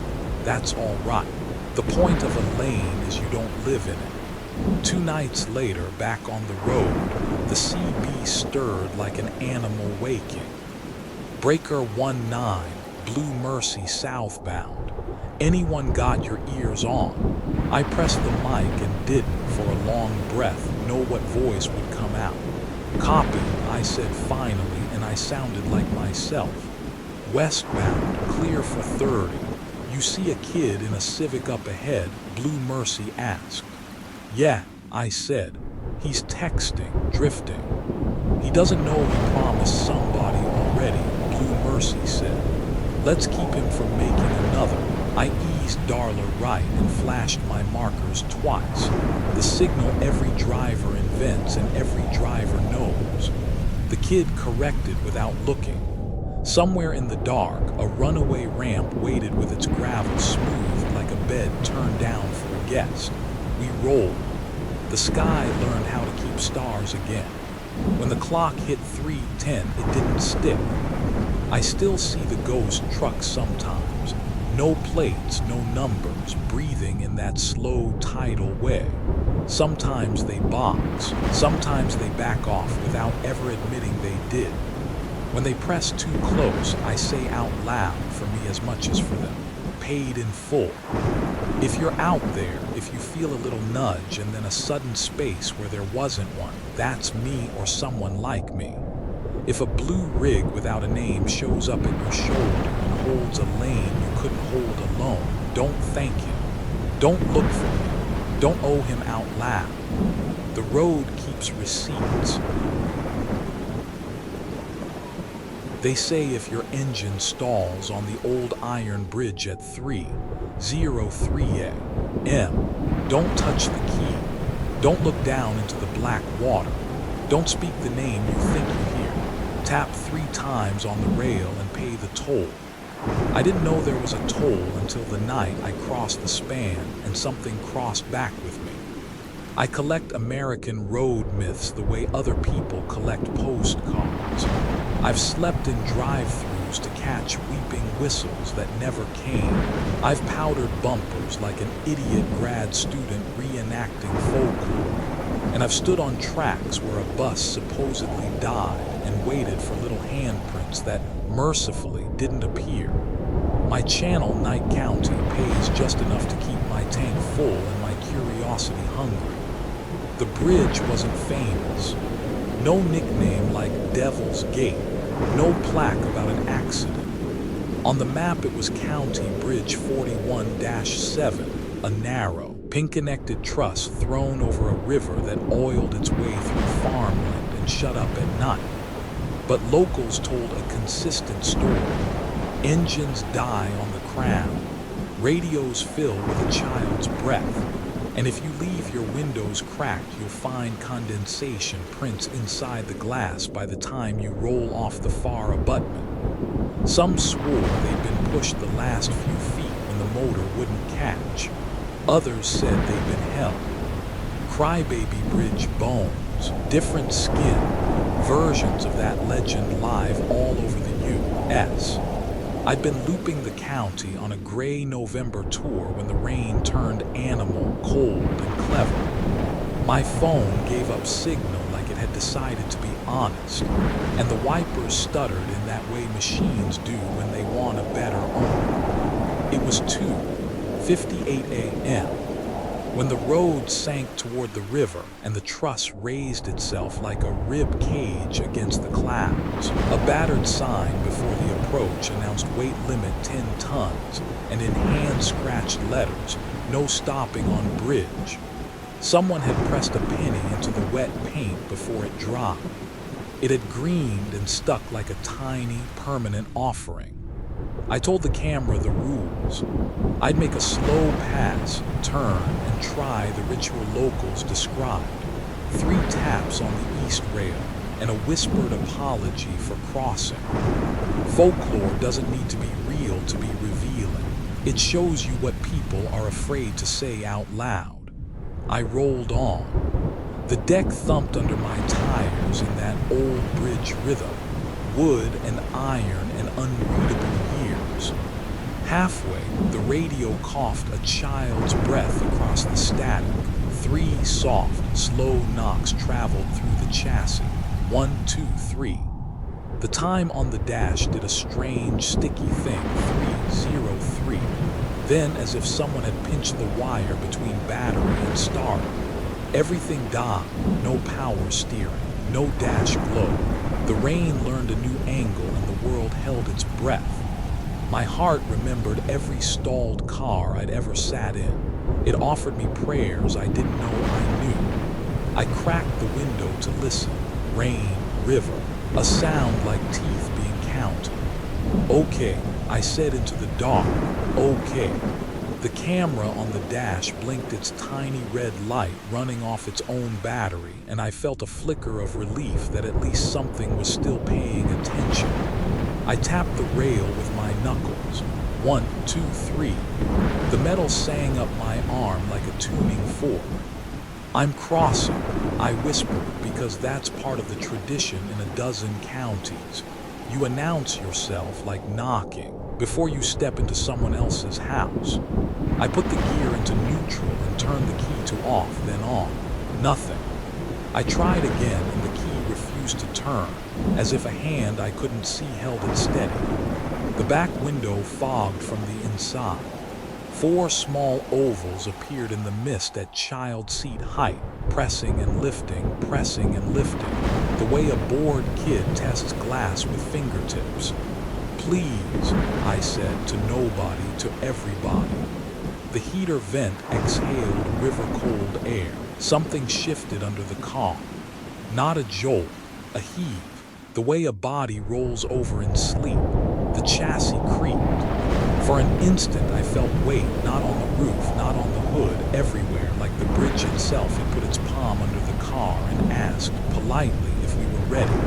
That's all right. The point of a lane is you don't live in it. 2 nights later, back on the road, the CB stirred like an animal waking. Breaker 19, Blue Mercy southbound. Anyone got your ears on? I pressed the mic and didn't, for a long breath, know what voice would come out. Copy, I said finally, and I sounded like myself. Westbound, clear for 30. You see a kid in a Civic up ahead? Blue Mercy asked. Yeah, I said. He's texting, drifting. He doesn't know he promised somebody already, Blue Mercy said. Let's keep him from making another. I eased Darla right and flashed my markers twice. The signal every driver invents and every driver knows. The kid corrected without looking. Somewhere in the dark, a runaway ramp waited with its gravel smoothed like a bed turned down for a guest. We rolled. The sky learned how to keep stars again. When the clock hit 3:10, it didn't stick. I still see the ghost truck sometimes. No plates, no numbers, breathing in that slow tidal way. Sometimes they box, sometimes they back off without ever admitting they did. When they press too close, I say out loud, for me as much as for them, paid in full. If you're out there, if you feel a little nudge and then a sudden space where there wasn't one, that's me or someone like me. If a blue rig without a name shows up at your shoulder and holds a lane you couldn't hold alone, don't thank him. Don't look for him. Don't owe him out loud. The road keeps receipts. They say if your engine stalls on the old iron bridge at 3:03 a.m., don't touch the key. Don't look down into the black water. Don't speak the name you think you hear. Tap 3 times on the rail and pay the toll. I didn't know there was a toll until the night I crossed the span and something crossed back with me. I collect American road myths the way other people collect postcards. I've slept in drive-thrus to catch weeping whistles that never came. I've powdered bumpers like an idiot grad student reenacting folklore. And I've stood on tracks where a bus supposedly died and waited for little handprints that mercifully didn't appear. My channel, Night County, pays just enough to keep my tank full and my curiosity hungry. The bridge wasn't famous. No nickname like Devil's Gate. No plaque about an accident. On the map it was County Bridge 41-7, a narrow, pin-connected truss thrown over a river that oiled its way through farmland and shut up at night. But locals told a consistent story. Engines die on the crown. Radios fill with a child's breath. And if you leave your windows cracked, you'll find condensation prints inside the glass by the time you roll off the far abutment. Some swore they'd been pushed the last few feet when the motor wouldn't catch. Others said they'd been held. Crybaby Bridge bones, different skin, versions of that legend live all over the U.S. I'd been looping the county on a gray November tour when the rain turned animal, cold, and clever. My phone gave up signal like it had decided to be honest, and the wipers stuttered in that way machines do when they want a better owner. It was 2:58 a.m. when the road sank toward the river and the truss raised itself like a rib cage against the clouds. A battered sign before the approach announced weight limit 10 tons, and in hand-scratched letters, no stopping on bridge. Someone had pressed a penny into the wet paint before it dropped. It had greened and stuck like a tiny, permanent offering. I told the camera the rules. I'd make a slow pass, turn, and try the ritual locals described. 3 taps on the east rail, and a whispered apology for crossing. Folklore doesn't need to be real to be revealing. It shows you what people are afraid to say out loud. I rolled on. The deck thumped under my tires in that old bridge rhythm. Wood and iron and unreadable years. Halfway, the radio coughed a child's breath across the static. 3 soft, slow knocks traveled through the chassis. 1, 2, 3. The time on the dash did a strange, sticky thing. 3:03. Then, as if someone had pinched the wire between battery and starter, everything died. No power steering, no dash glow. The rain learned a new angle and the world held its breath. My heart remembered every stalled car I'd ever sat in. It offered me prayers I didn't know I knew. I cracked the window to listen. Rain, river, a sound like teeth being counted. Okay, I said into the dark. Okay. The camera on the dash blinked its tiny red light running off its own battery, and I felt a flicker of relief that at least something was still paying attention. I tapped the rail with my knuckles. 1, 2, 3. The metal sang up my arm like a tuning fork. I'm crossing, I whispered, because that's part of the tradition in a dozen counties. You announce yourself like knocking. before you step into someone else's house. I put the gear into neutral and turned the key to off, then on. Nothing. I tried again and the key refused to turn, as if a hand I couldn't see held it steady. The back window fogged from the inside. 4 small ovals appeared in the mist at child seat height, pressing and lifting, the way a bored kid tests glass with fingertips. Please, I said, to nobody, to everybody. The heater vent exhaled river-cold air. Something shifted under the car. Not a jolt, a heave, the way a body rolls over in sleep. The chassis creaked. For an instant I felt weight, not on the roof, not on the hood, everywhere, like the bridge itself had put its palm under the car and asked, politely, if we were ready.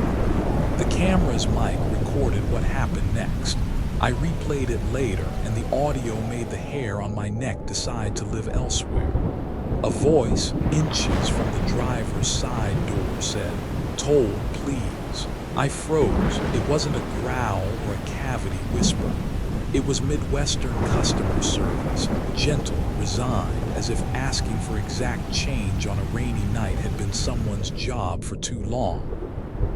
The camera's mic recorded what happened next. I replayed it later, and the audio made the hair on my neck decide to live elsewhere. A voice, inches from the driver's side door, said, "Toll, please." I froze. It wasn't a growl or a cavity whisper. It was Midwestern customer service, gentle, resigned, as if asking for exact change on a rainy night had been someone's job for too long.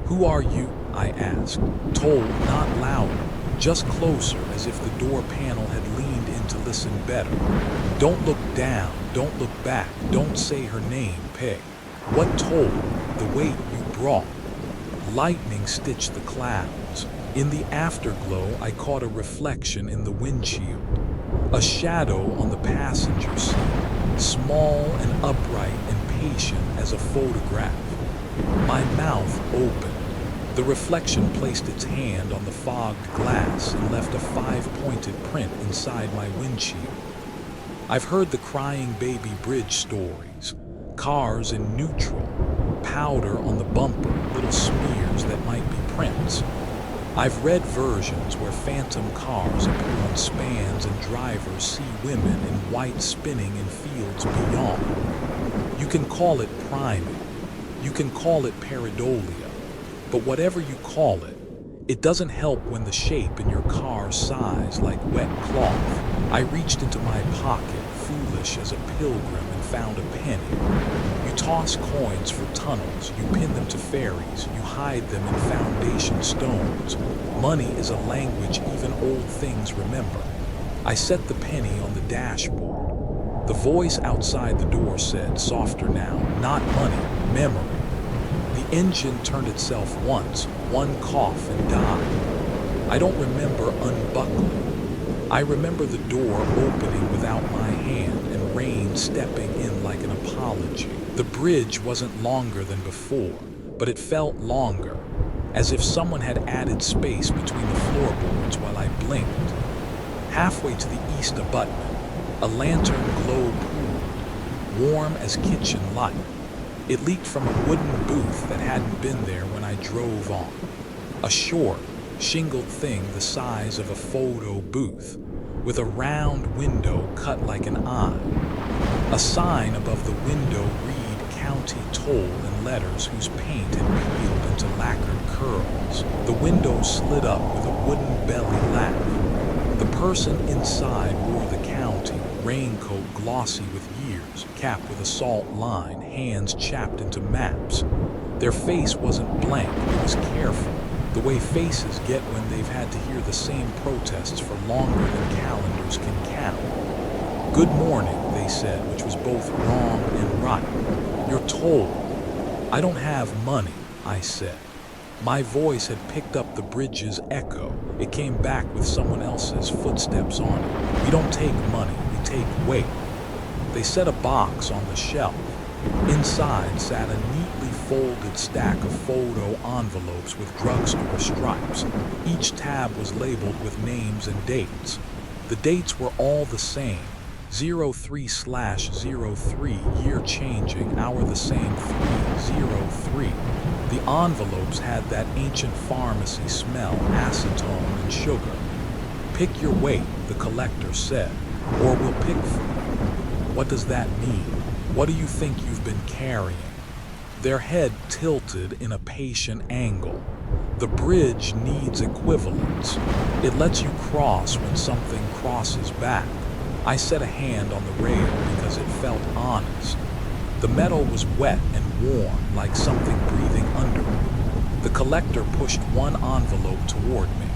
"Who are you?" I asked. Told, not louder, just closer, as if the door panel had leaned in to listen better. "Don't look down, don't look back, don't say her name, Peg." "What toll?" "The weight you brought." Lightning stitched the clouds. In the afterglow, I caught a reflection in the windshield. A shadow on the passenger seat, small and upright and patient as a photograph. My mouth opened. The reflection placed its hand on the fogged glass and left a 5-pointed print inside my windshield. I've heard the crying baby bridge stories. Cars in neutral, powder on the bumper, little smears that might be prints. I've read versions where phantom cars appear on spans and drivers see women in white spinning in fields beyond. You can call it priming. You can call it pareidolia. But whatever you call it, it doesn't help when the shape in your car sighs like wet cloth. I reached into my pocket, foolish as a pilgrim, and found a penny. You toss coins for tunnels, you pin them to ferries, you hide them in foundation stones. Money is a language even old things remember. I set the penny on the dashboard. The voice outside the door said, softer now, "Not money, memory." The engine turned itself once, one cough and died. I don't remember unbuckling. I remember the door opening without my hand and rain stepping in like an apology. The bridge wasn't longer than before, but it felt longer, as if someone had added space between the floorboards while I blinked. Halfway to the east abutment, a lantern glow pooled, warm as kitchen light. It leaked from a wooden booth that hadn't been there when I drove on. A short, shingled thing the size of a photo booth, with a round window cut like an eye. A sign above the window read County Toll in letters whose paint had peeled into lacquered curls. The window slid up with a wooden belly laugh. The person inside wore the county, raincoat glossy with years, cap with a salt line, hands chapped into maps. Their face wasn't blank, it was careful, the way faces get when they've had to hear the same protests for longer than calendars can count. "Good morning," they said, which was both wrong and right. "You're told." "I don't have money," I said. My voice had picked up the bridge's echo. It came back with someone else's footsteps on it. "We don't take money, we take weight." They set a box on the shelf. Inside sat a neatly folded stack of photo envelopes with drugstore stripes. Each tab was labeled with names and dates. The dates were all the same. 03/03, year changing, hour the same, 303. The envelopes had that ancient pharmacy smell, acetone and sugar. "Pick your weight," the collector said, "or we'll pick for you." What does that mean? What do you think you've been carrying? their head tilted in a patient angle. The bridge needs equivalence. It lets you cross when something crosses back. I set a hand on the rail because it felt honest. The metal was wet and warm, like something breathing under it. The collector pushed one envelope toward me.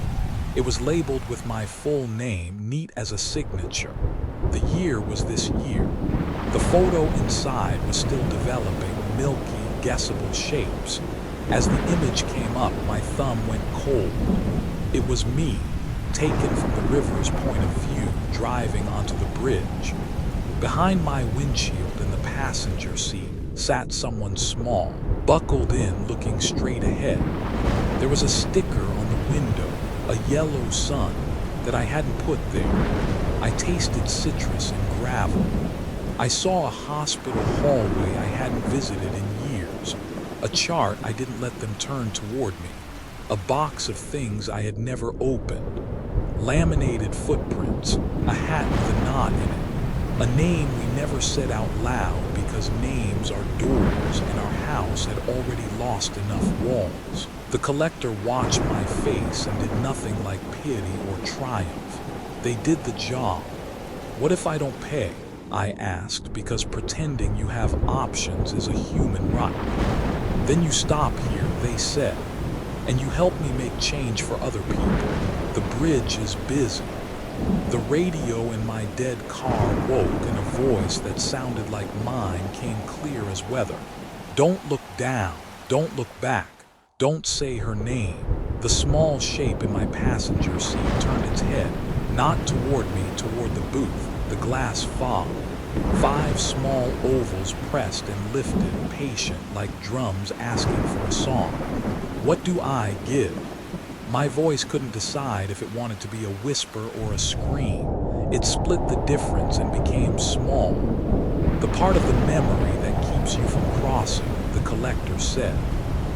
It was labeled with my full name, neat as a signature. The year was this year. The photo inside was still developing milky, guessable shapes. As the image came up, my thumb went cold. It was me, taken from the river's point of view, driving onto the bridge. Behind my windshield in the passenger seat sat someone small, buckled in, looking straight ahead. There was a sticker on the window, a yellow sun, that I hadn't put there. I tasted citrus and gravel. I saw a hospital hallway I hadn't visited in years. A chart I didn't let them turn toward me. A box of things I had never opened. Laminated footprints, a hat with a knot in it. A name we never said out loud because names are doors and our house had already lost enough walls. The collector watched my face and did nothing like pity or triumph. They did the job. What if I don't pay? I asked, because pretending you have options is a human right. Then you stop here, they said, and you help me make change for other people. The bridge is busy. The radio in my dead car woke, and a voice that sounded like mine came clear as weather. Don't look down. Don't look back. Don't say her name. The small shape in my passenger seat turned its head, not toward me, toward the booth, the glass fog. 5 small ovals pressed and lifted, patient, like drums asking for a song. What do I give? My voice couldn't decide if it wanted to be a whisper or a scream. It split the difference and became small. The part of the memory that keeps you from crossing, the collector said.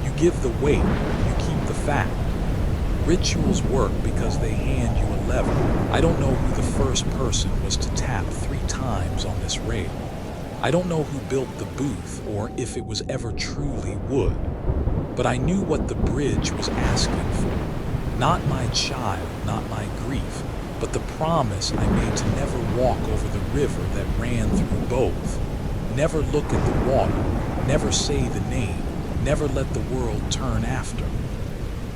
You give the weight, you keep the fact. Rituals work because they hand you a lever. I don't know who the first person was to tap 3 times on this rail. I don't know who built the booth or if it was ever truly wood. But I knew what the bridge was asking for. Not my child, not my grief, but the promise I made to never walk over the river that ran through both. Never look at the water, never say the name, never let the world turn after.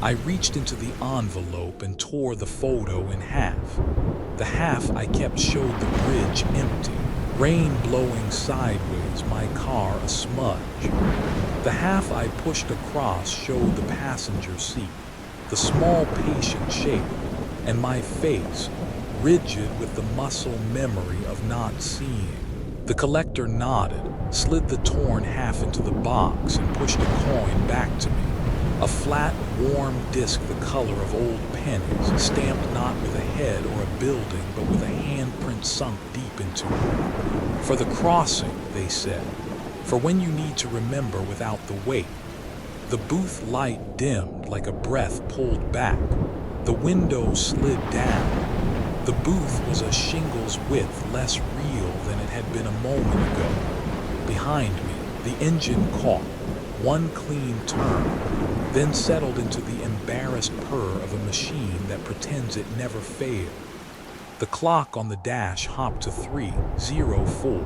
I reached into the envelope and tore the photo in half. The half I kept showed the bridge empty, rain blowing sideways, my car a smudge. The half I pushed across showed the passenger seat, the small patient shape, and my face, rigid with the muscle memory of not seeing. The collector nodded, slid the torn half into the box, and pushed a coin back to me. A flat, warm disc the color of old pennies, stamped not with a head or a building, but with a handprint sunk deep into it. For the crossing, they said, for when you need to remember without the weight. The booth light dimmed like a breath pulled back. The window slid down. The booth was a shingle's width less real than it had been a moment ago. Behind me, the engine caught, one clean turn, then settled into the embarrassed purr of a machine that pretends it never failed. The clock on the dash hopped to 3:04.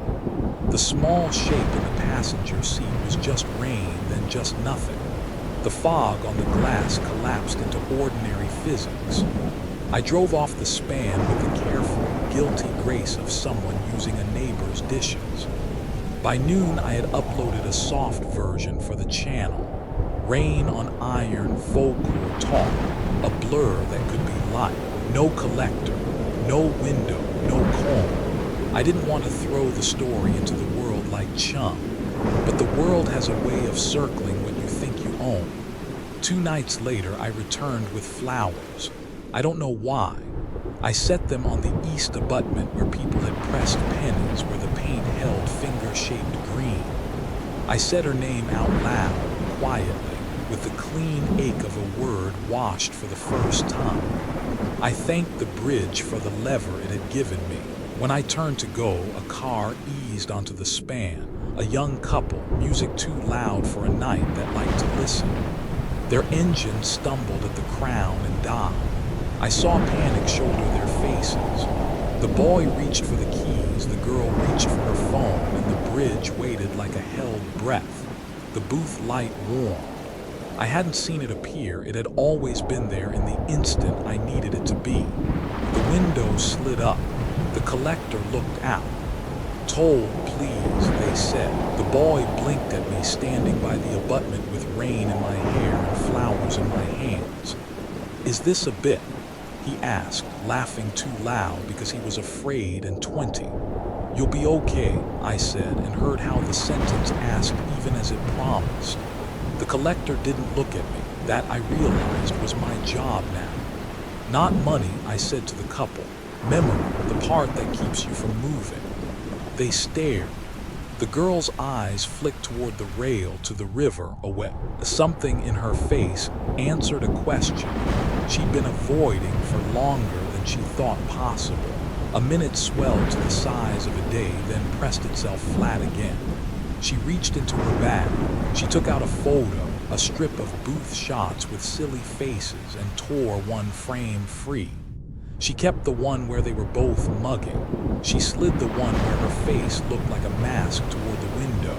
The small shape in the passenger seat was just rain, then just nothing. The fog on the glass collapsed into ordinary physics. I drove off the span with the careful, guilty grace of someone using a neighbor's dishes. By noon, I had uploaded a soft version for the channel. Rain on iron, folklore talk, a blur that could be light. No collector, no window, no calm. I didn't want to throw the story into the world like chum, but the world has a way of circling what you think you own. 2 nights later, I returned with flowers. I don't know why. I set them on the east abutment where people had pressed pennies, where the paint held finger-shaped green. I said her name out loud, quietly, with the clean ache of a word washed for the first time. I thanked the bridge for the lever it had given me. When I turned to go, a car eased onto the span, A young couple, music too loud for a night that liked to listen. Their engine stumbled at the crown and died. I saw panic shoulder their faces. The boy reached for the keys, the girl reached for her phone, and the bridge waited like a held breath. The booth light warmed. I hadn't seen it appear, it had always been there in the instant I needed it to be. The window slid up. The collector looked out. "Toll, please," they said. The boy blinked at me standing by the abutment with rain in my hair and flowers in my hands. "Is this a bit?" he asked, laughing too loud because he was afraid and 20. "You'll be okay," I said, and heard how the sentence asked even as it promised. The collector didn't look at me. That, I realized, was my job now. "Not money," I said to the couple. "Memory, the part that keeps you from moving." They stared. The girl's eyes flicked toward the rail to the river away. Something in her face answered a question she'd been avoiding for longer than she thought possible. A minute swelled to the size of a day, then pressed itself flat again. She reached into her bag. She took out a photo, a strip of booth shots with silly faces, and tore one frame free. She kept the one where they were both mugging. She slid the one where her face looked like a mask toward the window.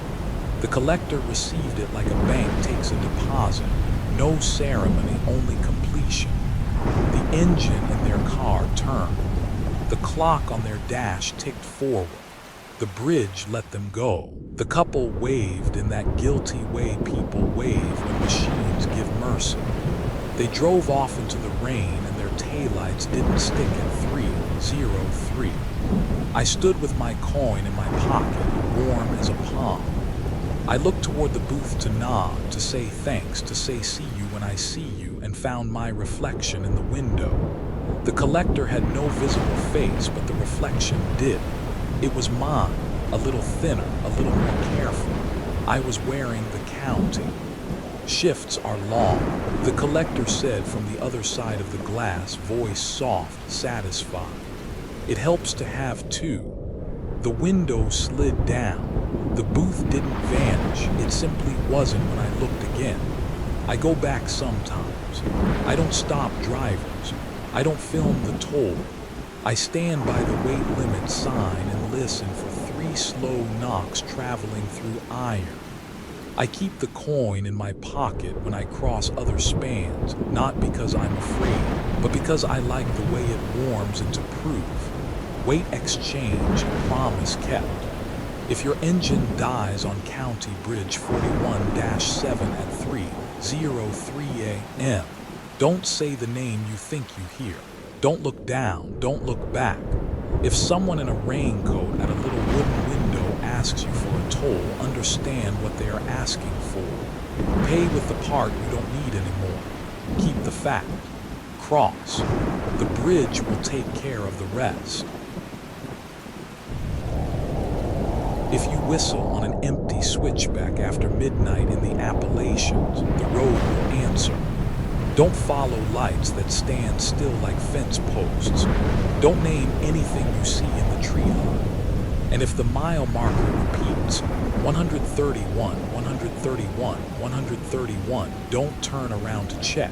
The collector received it like a bank takes a deposit. No ceremony, only completion. The engine in their car turned. The clock on their dash ticked forward. The bridge let them go. The couple waved in that guilty way people wave when machines give mercy. They drove off into the rain and their taillights didn't stick at 303. I stood with my coin in my pocket, warm as a palm. I looked toward the booth to nod, to say thanks, to say see you when I see you, and found my reflection in the window. The collector had no visible face, but the reflection did. It was mine, a little thinner, a little more careful. I was wearing the counting. "Shifts are long," the collector said from the other side of the glass, voice soft, satisfied. "It helps to have two." The window slid down. The booth didn't vanish, it simply wasn't when I looked again. I go back sometimes. I don't stop drivers. I don't film the toll. I stand by the weight limit sign and listen for 3 slow knocks traveling through iron. I keep the coin in my pocket when I cross other spans, not because I'm afraid, but because I like the way it warms into proof. Weight exchange, promise kept. If your engine dies on County Bridge 41-7 at 3:03 a.m., don't say the name you think you hear. Don't look down, don't look back. If someone in a raincoat at a little wooden window asks you for a toll, understand what they are asking for. Pay with the part you don't need anymore. Keep the fact. Cross. The bridge will take care of the rest. If you whistle on an empty switchback after midnight in the Appalachians, the road will answer. Don't follow lights that stand still like fence posts. Don't name anything you see in the tree line. And if the mile marker repeats, 131, 131, 131, don't turn around to check.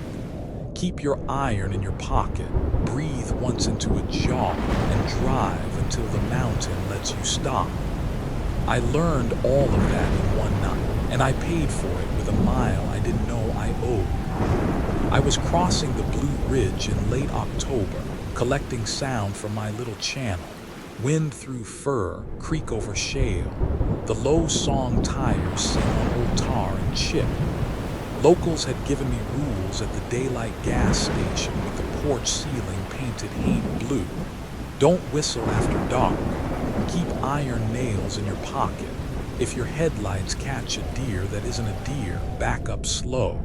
Keep your iron in your pocket, breathe once into a jar, and drive until the mountain lets you stop. I learned all of that in one night, and I paid for it with a mile I didn't know I owed. I was crossing the Blue Ridge in late October, collecting sound from my little channel. Wind through fir, creek over shale. The low song tires sing on old tar and chip. Locals had given me rules at the daylight gas station with the porch ceiling painted haint blue. Don't whistle after dark. Keep iron nails in your pocket. If your headlights catch a deer that isn't a deer, back up slow.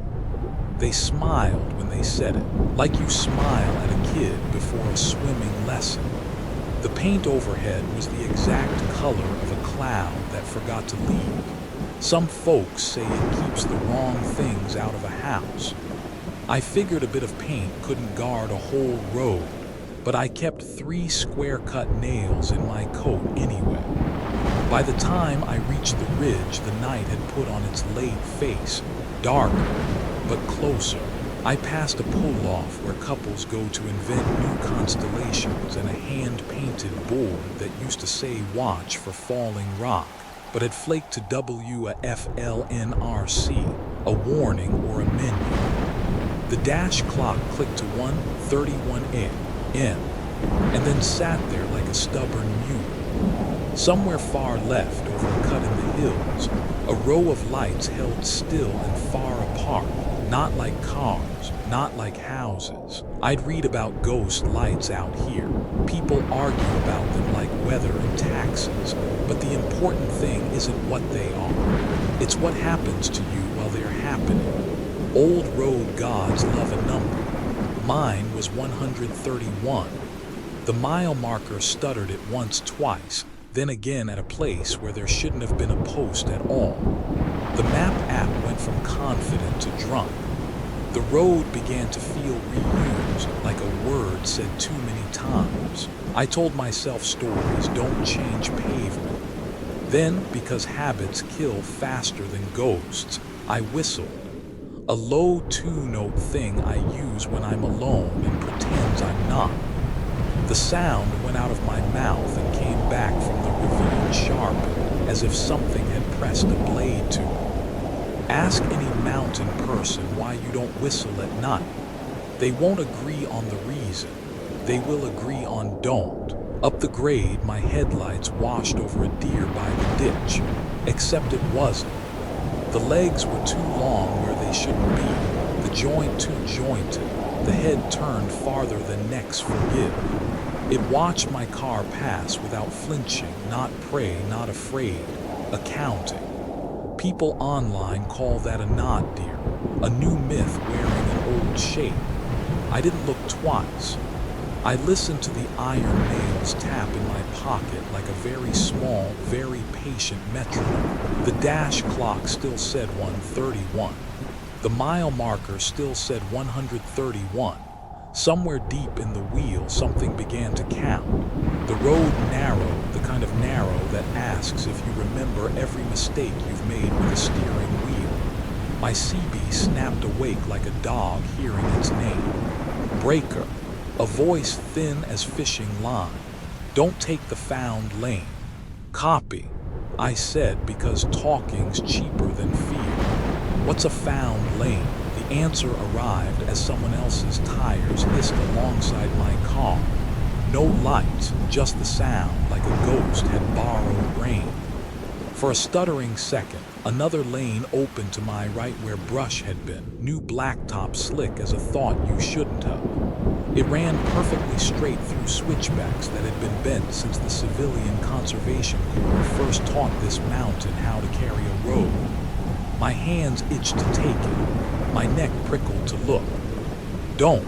They smiled when they said it, like you smile at a kid before a swimming lesson. The paint overhead was the exact color of a cloud that forgot to leave. Some folks say it keeps the wrong things out of a house. I figured a bit of paint couldn't guard a whole road, but I kept 3 square-cut nails in my coat anyway. By the time I reached the ridge, the night had put on its late face, darker, but closer. I passed a pull-off where couples go to invent new constellations and a hand-painted board that used to say watch for falling rock, but had flaked to WFLNRC, a warning or a menu. The dash clock clicked to 1:31 a.m. and then sat there like a stubborn mule. Somewhere far left, over a cut in the hills, a row of lights held still and far apart, not like cars, not like houses. I'd read about ghost lights out here. People argue about them like weather and taxes, but the important thing isn't what they are. It's what happens to you while they're happening. Old road gods love a number. Mine was 131. The mile marker stuttered it once, twice, then again at a place where there shouldn't have been a post at all. The map app went from confident to drunk. The road began to feel reused, like a word said too many times. I told myself stories don't change pavement. Then, because habits kill faster than ghosts, I whistled. A low two-note thing I use when I'm alone and pretends I'm not. The sound went out of my mouth and came back from the ravine sharpened, as if something had pressed a blade to it. Ask any mountain person why you don't whistle at night. They won't agree on the reason. They will agree on don't. Up the grade, my headlights washed over a deer by the ditch, except it wasn't. The legs were too long where they shouldn't be, the joint too jointed, the head turned farther than necks forgive. It watched my car pass without flinching, not prey, not afraid, accounting. People online call that a nod deer, a new myth wearing an old shape. I didn't look twice. I listened to the iron nails tap in my pocket like a very small, very patient metronome. The dash clock still said 1:31. The mile marker still said 131. Somewhere deep in the wheel, something began to count. The road narrowed, the kind of narrow that asks if you remember every mistake you've made with a steering wheel. My CB snapped awake like a dog hearing its name. Breaker. A voice thin as fishing line. Don't take the found lane. Copy. I said because talking's cheaper than fear. What's a found lane? The answer arrived as someone else's tires hissed alongside my car. No lights, just the sound like a ghost had borrowed rain. For a stuttering second, another lane opened to my right where brush had been, new blacktop slick as a thought you shouldn't have. It ran perfectly straight through switchbacks that had been bent since the Civilian Conservation Corps first taught this mountain how to carry a road. My hands itched to take it. My neck prickled to look. Don't.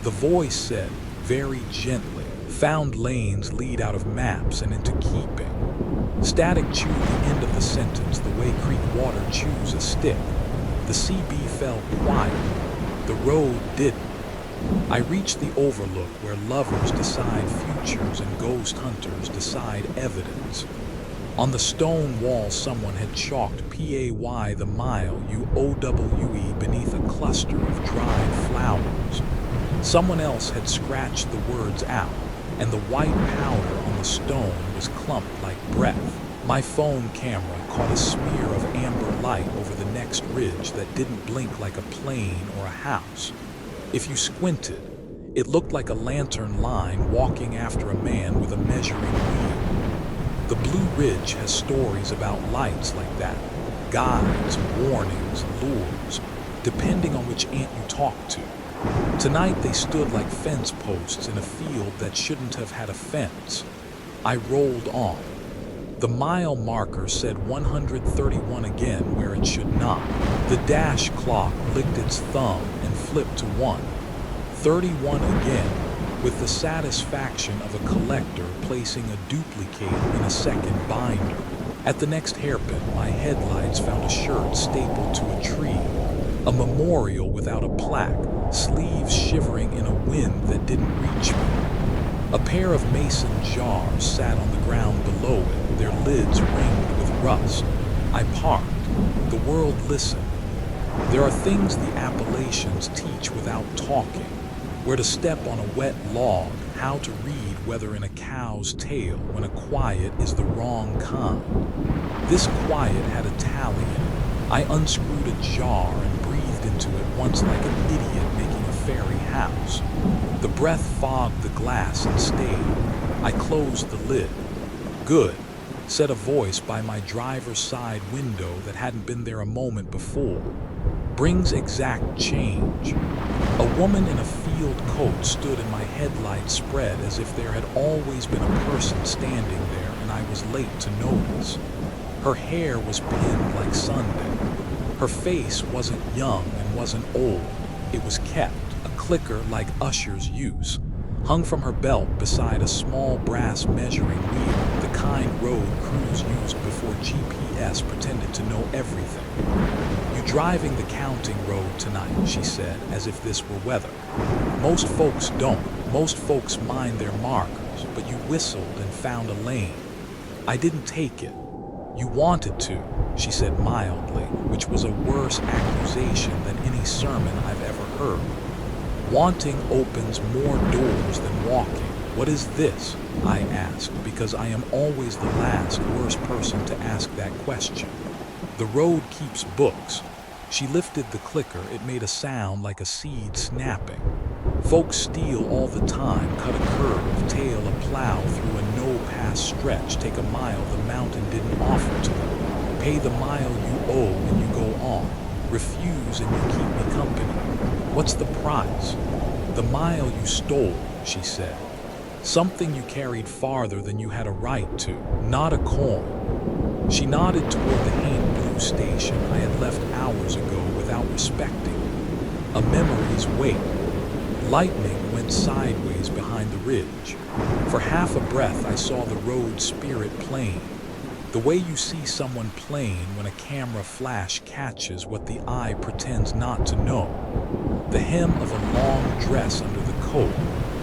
The voice said, very gently. Found lanes lead out of maps and into keeping. Static chewed the end of the sentence the way creek water chews a stick. The CB fell quiet. The road didn't. I reached the overlook where lovers decide futures and ghost hunters decide evidence. On the stone wall, someone had chalked PAY the mile UOWE beneath a cluster of dried flowers. Someone else had scratched the words out, and the white powder on the stone was clumped like breath. My phone camera caught a smear of amber light over the next ridge that didn't blink like a plane or a house. If you squinted, it looked like a lantern line walking after a man with a measuring wheel. The Blue Ridge has stories about lights like that. Guides, warnings, lures, depending on which ant you talk to. Tonight they stood like fence posts in a field that shouldn't have had a fence. I rolled on. The mile marker said 131 again where it should not. The dash clock licked its thumb and flipped to 1:31 again, with the satisfaction of a collector placing a duplicate in a second binder. At the next hairpin, my headlights found a shirt stapled to a tree, a memorial without a plaque, sleeves shivering in a wind that didn't reach me. A pair of mason jars sat on the ground below it, their lids ringed with rust. I parked. The world listened. There are things the Appalachians teach without talking. Where to step on a wet log, how to read weather in a cow's tail when a quiet is the wrong kind. This quiet had a tally in it. I unscrewed a jar and breathed into it once like an idiot making a fairy house. The breath fogged the glass and stayed. I closed the lid. Good, said a voice by my driver's side window that hadn't been there a moment before. Brings exact change. A woman in a field coat stood in my headlights spread as if there had always been a person standing there and I was late to notice. Her hair was pinned like Sunday. Her face wasn't young and wasn't old. It was kept, a clicker like ushers use, hung from her belt beside a small brass measuring wheel, the kind road crews used before GPS pretended to know everything. "You driving the counting road tonight," she said, as if this were weather. "Most folks don't. Most folks mind their markers, but you whistled and found a lane. I didn't take it. You wanted to," she said mildly, which was a worse accusation than any sermon I've ever heard. "Wanting opens more doors than walking. What is this?" I asked, because I am always the last worst person to ask that question. "The road keeps books." She lifted the clicker. It made a sound like a seed snapping. "Folks steal all the time, cut a curve, tail a plow through a no-pass stretch, take a mile the mountain didn't offer to them, pay the mile you owe and you go on, refuse and you keep me company. What's the price?" "The mile you stole," she said. "Something you carried farther than you had a right to, not a coin." She nodded toward the Haint Blue station I had left hours ago without respecting it. A memory's weight. Lightning went sideways behind the ridge. For half a breath I saw the road spirit plain. The way you see someone plain when a camera flash catches what the eye pretends not to know. The hem of a long dress under the coat,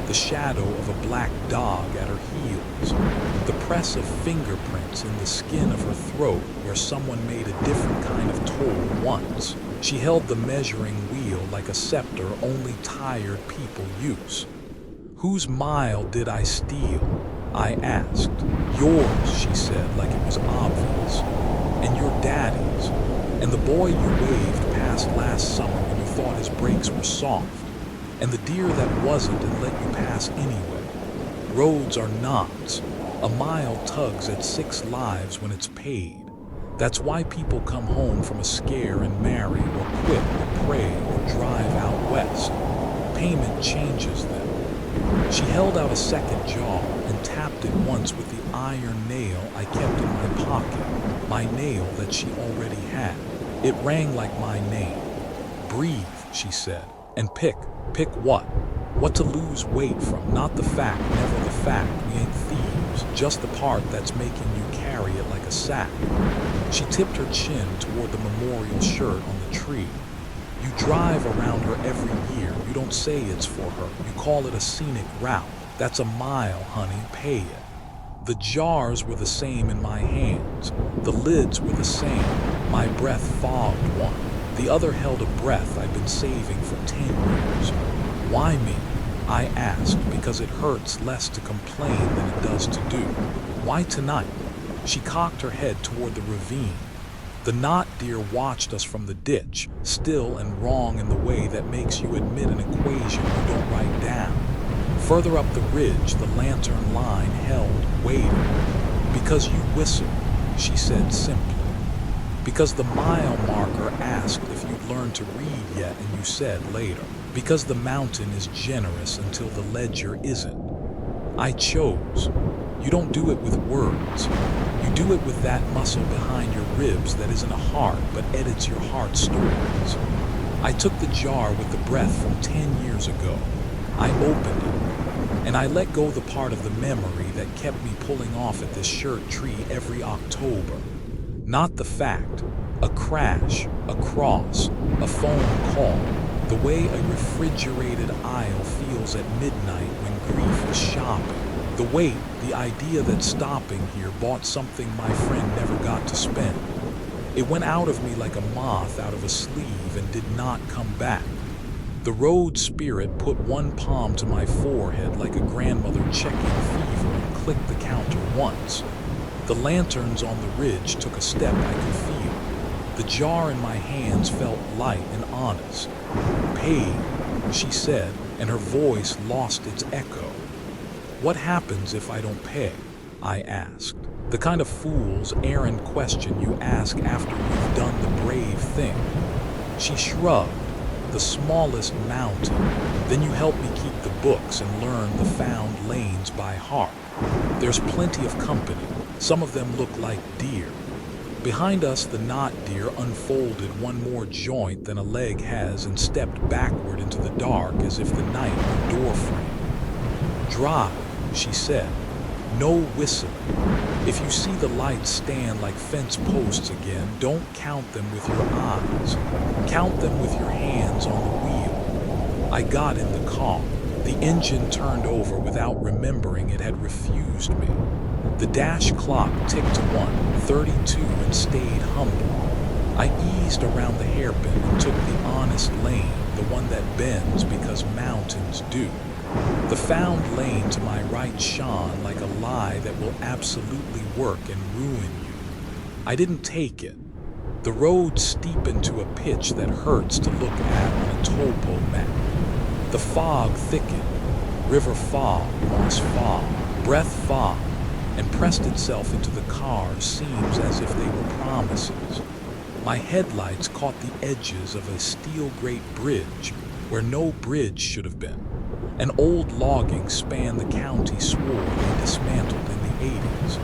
the shadow of a black dog at her heels, the press of fingerprints in the skin of her throat where someone made a different kind of toll once. She held the measuring wheel like a scepter only tired people use. "Whose mile did I steal?" I asked. "Yours," she said, like it was obvious. "And your daddy's. And the boy you waved past last summer when you thought his brakes were soft. And the deer that wasn't and let you pass anyway. Roads are knots. A mile tugs at 6 lives when it's paid. That's why people come home from a scare and marry or quit or pray or drive out west. Payment changes them." She held out a second jar and tapped it once with the iron nail I kept in my pocket, my nail that she already had. It rang like my name. "Breathe," she said, "and pick. Pick what? What to lose weight from, not the fact, never the fact. We ain't thieves, just the part that's making you carry it like a sack." She tipped her chin toward the memorial shirt on the tree. "You drive around her every year. You don't say it's for her. You call it a scenic route. That's a mile, honey. Pay it." The jars were the same in my hands. The lids were the same. My breath fogged one. The other held a breath I'd been saving for 10 years. "Why me?" I asked, because it hurts less to complain than it does to do. "Why tonight?" She cocked her head toward the ravine. The knot deer watched us from the ditch, still and wrong in the way that makes you admit an equation you don't write down. Further up the ridge, the lantern line held, waiting. "Because you whistled," she said simply. "Because the mile marker asked if you'd learned to read yet and you said later. Because the mountain is generous until the ledger isn't. I chose. You don't do it with words. You do it with that muscle behind your ribs that isn't a heart but edits your heart stories." I took the jar with the breath from 10 years ago. I opened it, and I let go the part of the memory that kept me pulling off at this shirt tree every October. Not the fact. A crash, a cross, a phone call. The way a refrigerated aisle feels at midnight when grief is shopping. The weight, the idea that stopping here bought something my friend never got to spend. It went out of me like a moth out of a sleeve and did not come back. The road spirit put one palm to my forehead like a grandmother checking fever and clicked the counter once. The lanterns on the ridge took a step I could feel. The jar in my hands felt light and honest. "Paid," she said, and her voice lost its echo. "What happens if I don't pay?" I asked. The kind of fool's errand question you ask after you've done the brave thing. She shrugged. "The smallest mountain. Then you help me keep the books and learn the found lanes by heart. There's plenty of company. Some of them look like deer." Behind us, the not deer unfolded one more joint than a leg has and stepped backward into the dark as if the night were doorframe. "Drive," she said. "No whistling. If you see the lights stand like fence posts again, don't count them with your eyes. Count them with your hands on the wheel." I got in the car. The engine turned over without remembering it had refused me. The dash clock ticked 1:32 and stayed humble. I eased around the hairpin and took the honest lane, the one that bends because mountains do. The found lane to my right shone like a lie that will absolutely work and ruin you. I didn't take it. The road steepened to a pitch that hurts to look at on a topo map. The fog thickened. River fog, moss fog, breath fog, and pressed itself into the cars seems as if they were promises. My headlights caught the edges of a steel grate bridge where no bridge should have been. An old logging span the county swore they dismantled in the 80s.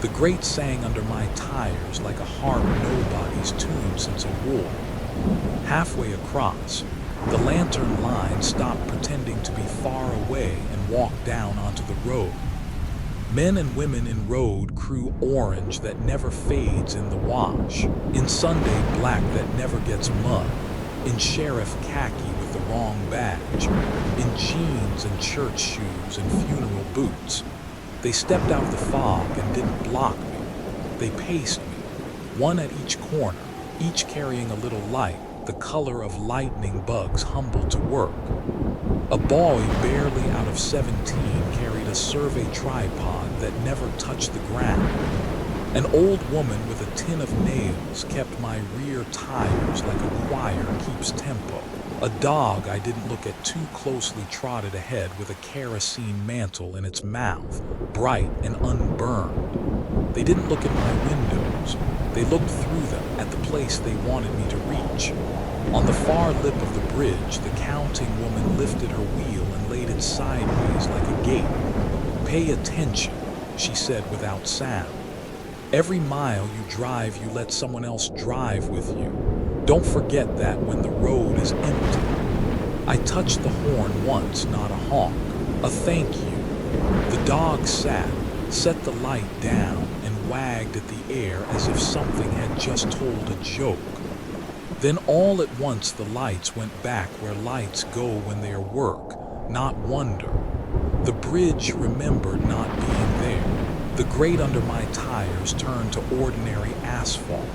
The grate sang under my tires like a harp nobody's tuned since a war. Halfway across, the lantern line stopped pretending to be far away and walked down onto the road. Men and women in road crew orange that never fades in the wash, in Sunday black that never gets mud, in sheriff khaki with the wrong badge, in jeans and church shoes and funeral boots. They stepped out of the fog and didn't block me. They paced me, one at each corner, each carrying a little light, the color of lightning bugs humble to work. A boy barely out of 17 carried a survey tripod that never touched the ground. An old woman with a tin of nails kept my rear tires like a choir keeps tempo. A dog I didn't look at too closely trotted ahead with a kerosene mantle in its mouth, bright and unburned. They didn't look at my windows. They looked through them at the place they wanted me to reach. On the far lip of the bridge, the counting woman lifted her wheel and laid it sideways like a gate. "Pay attention," she said without sound. "Every mile you drive, you let someone else drive with you. Don't forget that when the road is empty." I touched the horn once, not a honk. A thank you. The dog sat, set the light down, and wagged at the air as if something had just told a joke. Then all at once the lights went back where lights go when they're work, not wonder. The bridge remembered not being there. The grate under my tires turned to ordinary asphalt,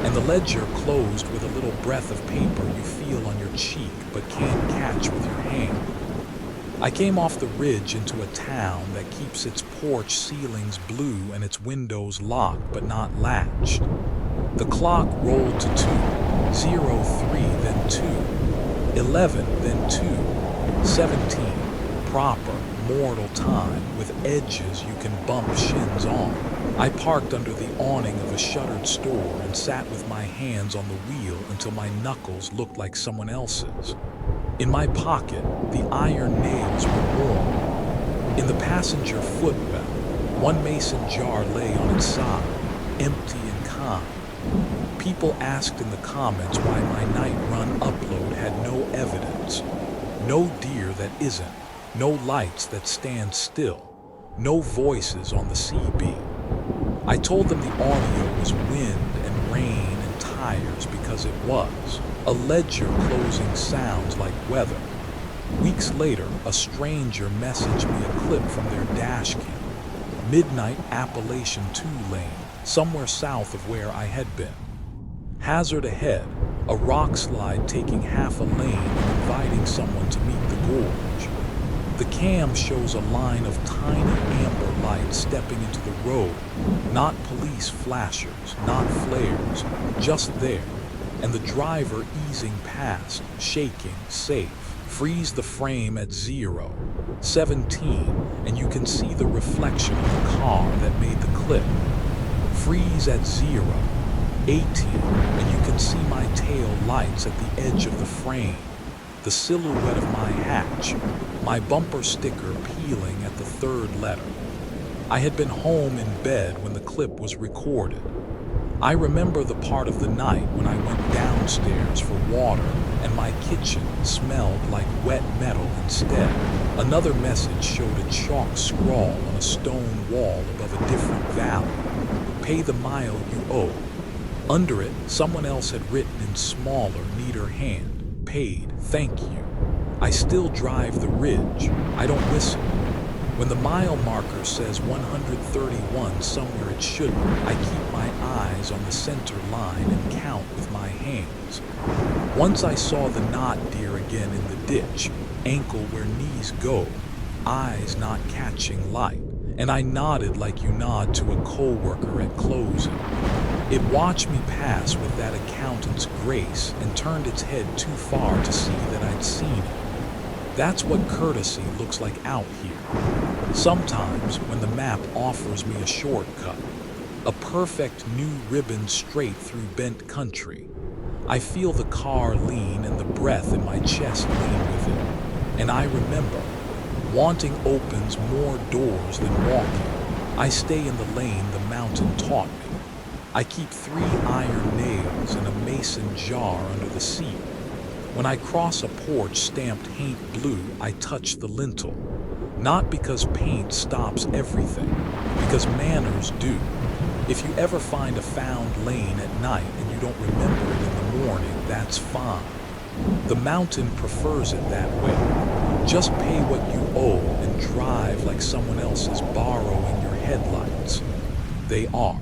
and the ledger closed with a little breath of paper you feel on your cheek but can't catch with your hand. I came off the ridge into a town that keeps its porch ceilings blue and its windows locked but not latched. The clock rolled to 2, 03, then 2, 11, then 2, 17, proper, mortal time with edges you can bump shins on. I parked under the awning of a shuttered store and sat with my hands on the wheel until my knuckles looked like someone else's. In my pocket, the iron nails were warm. In the passenger footwell, one mason jar lay on its side, empty and kind. People asked in the comments why my night run upload had no evidence. No deer that isn't, no lights that stand still, no voices on the CB. I told them the audio was wind and rain and tires because it was. A ledger closing sounds like weather. Weeks later, a stranger messaged me a clip from their dash cam. Midnight Appalachian 2 lane, somewhere south of where I had been. Hazard ahead, a rock slide taking half a lane and inviting someone to meet the gorge. The cam shows a line of tiny amber lights stepping into the road, not police flashers, not flares, just there, and the driver easing past, shaking, safe. Freeze the frame at 0, 17, and you can see the reflection of the car that made the clip. Freeze at 0, 18, and you can see my tail lights at the edge of the frame, the silhouette of my hatch, my bumper sticker peeling at the third letter. I had been home in bed when the clip was recorded. I remember the part of the night when I went downstairs for water and my kitchen smelled like wet metal instead. Another message showed a chalk scrawl on a stone wall above a different valley. Pay the mile you owe. Under it, someone else had written in smaller, neater hand, paid, thank you. I still drive the ridge. I don't whistle. When the mile marker says 131 somewhere it shouldn't, I keep my eyes on the center line and count with my hands. Once I saw the knot deer again in the ditch, ankle where knees go, eyes not catching light, and I nodded like you nod to a coworker at closing. It watched me pass with that accountant's grace and turned its head too far to see that I'd seen it. That's what courtesy looks like out here. Sometimes, when the map offers me a shortcut, a perfect new ribbon straight through bent country, I feel the car lean and the breath in my chest lean with it. And I remember, wanting opens more doors than walking. I stay in the lane the mountain taught me. I keep 3 iron nails and a mason jar under the seat. When I cross a porch stamped paint blue, I touch the lintel. Not because paint stops everything, because manners do. If you ever find a found lane at night and you don't remember it in the morning, that's fine. The mountain prefers it that way. Just pay what you owe and drive like someone else is borrowing your headlights. They are.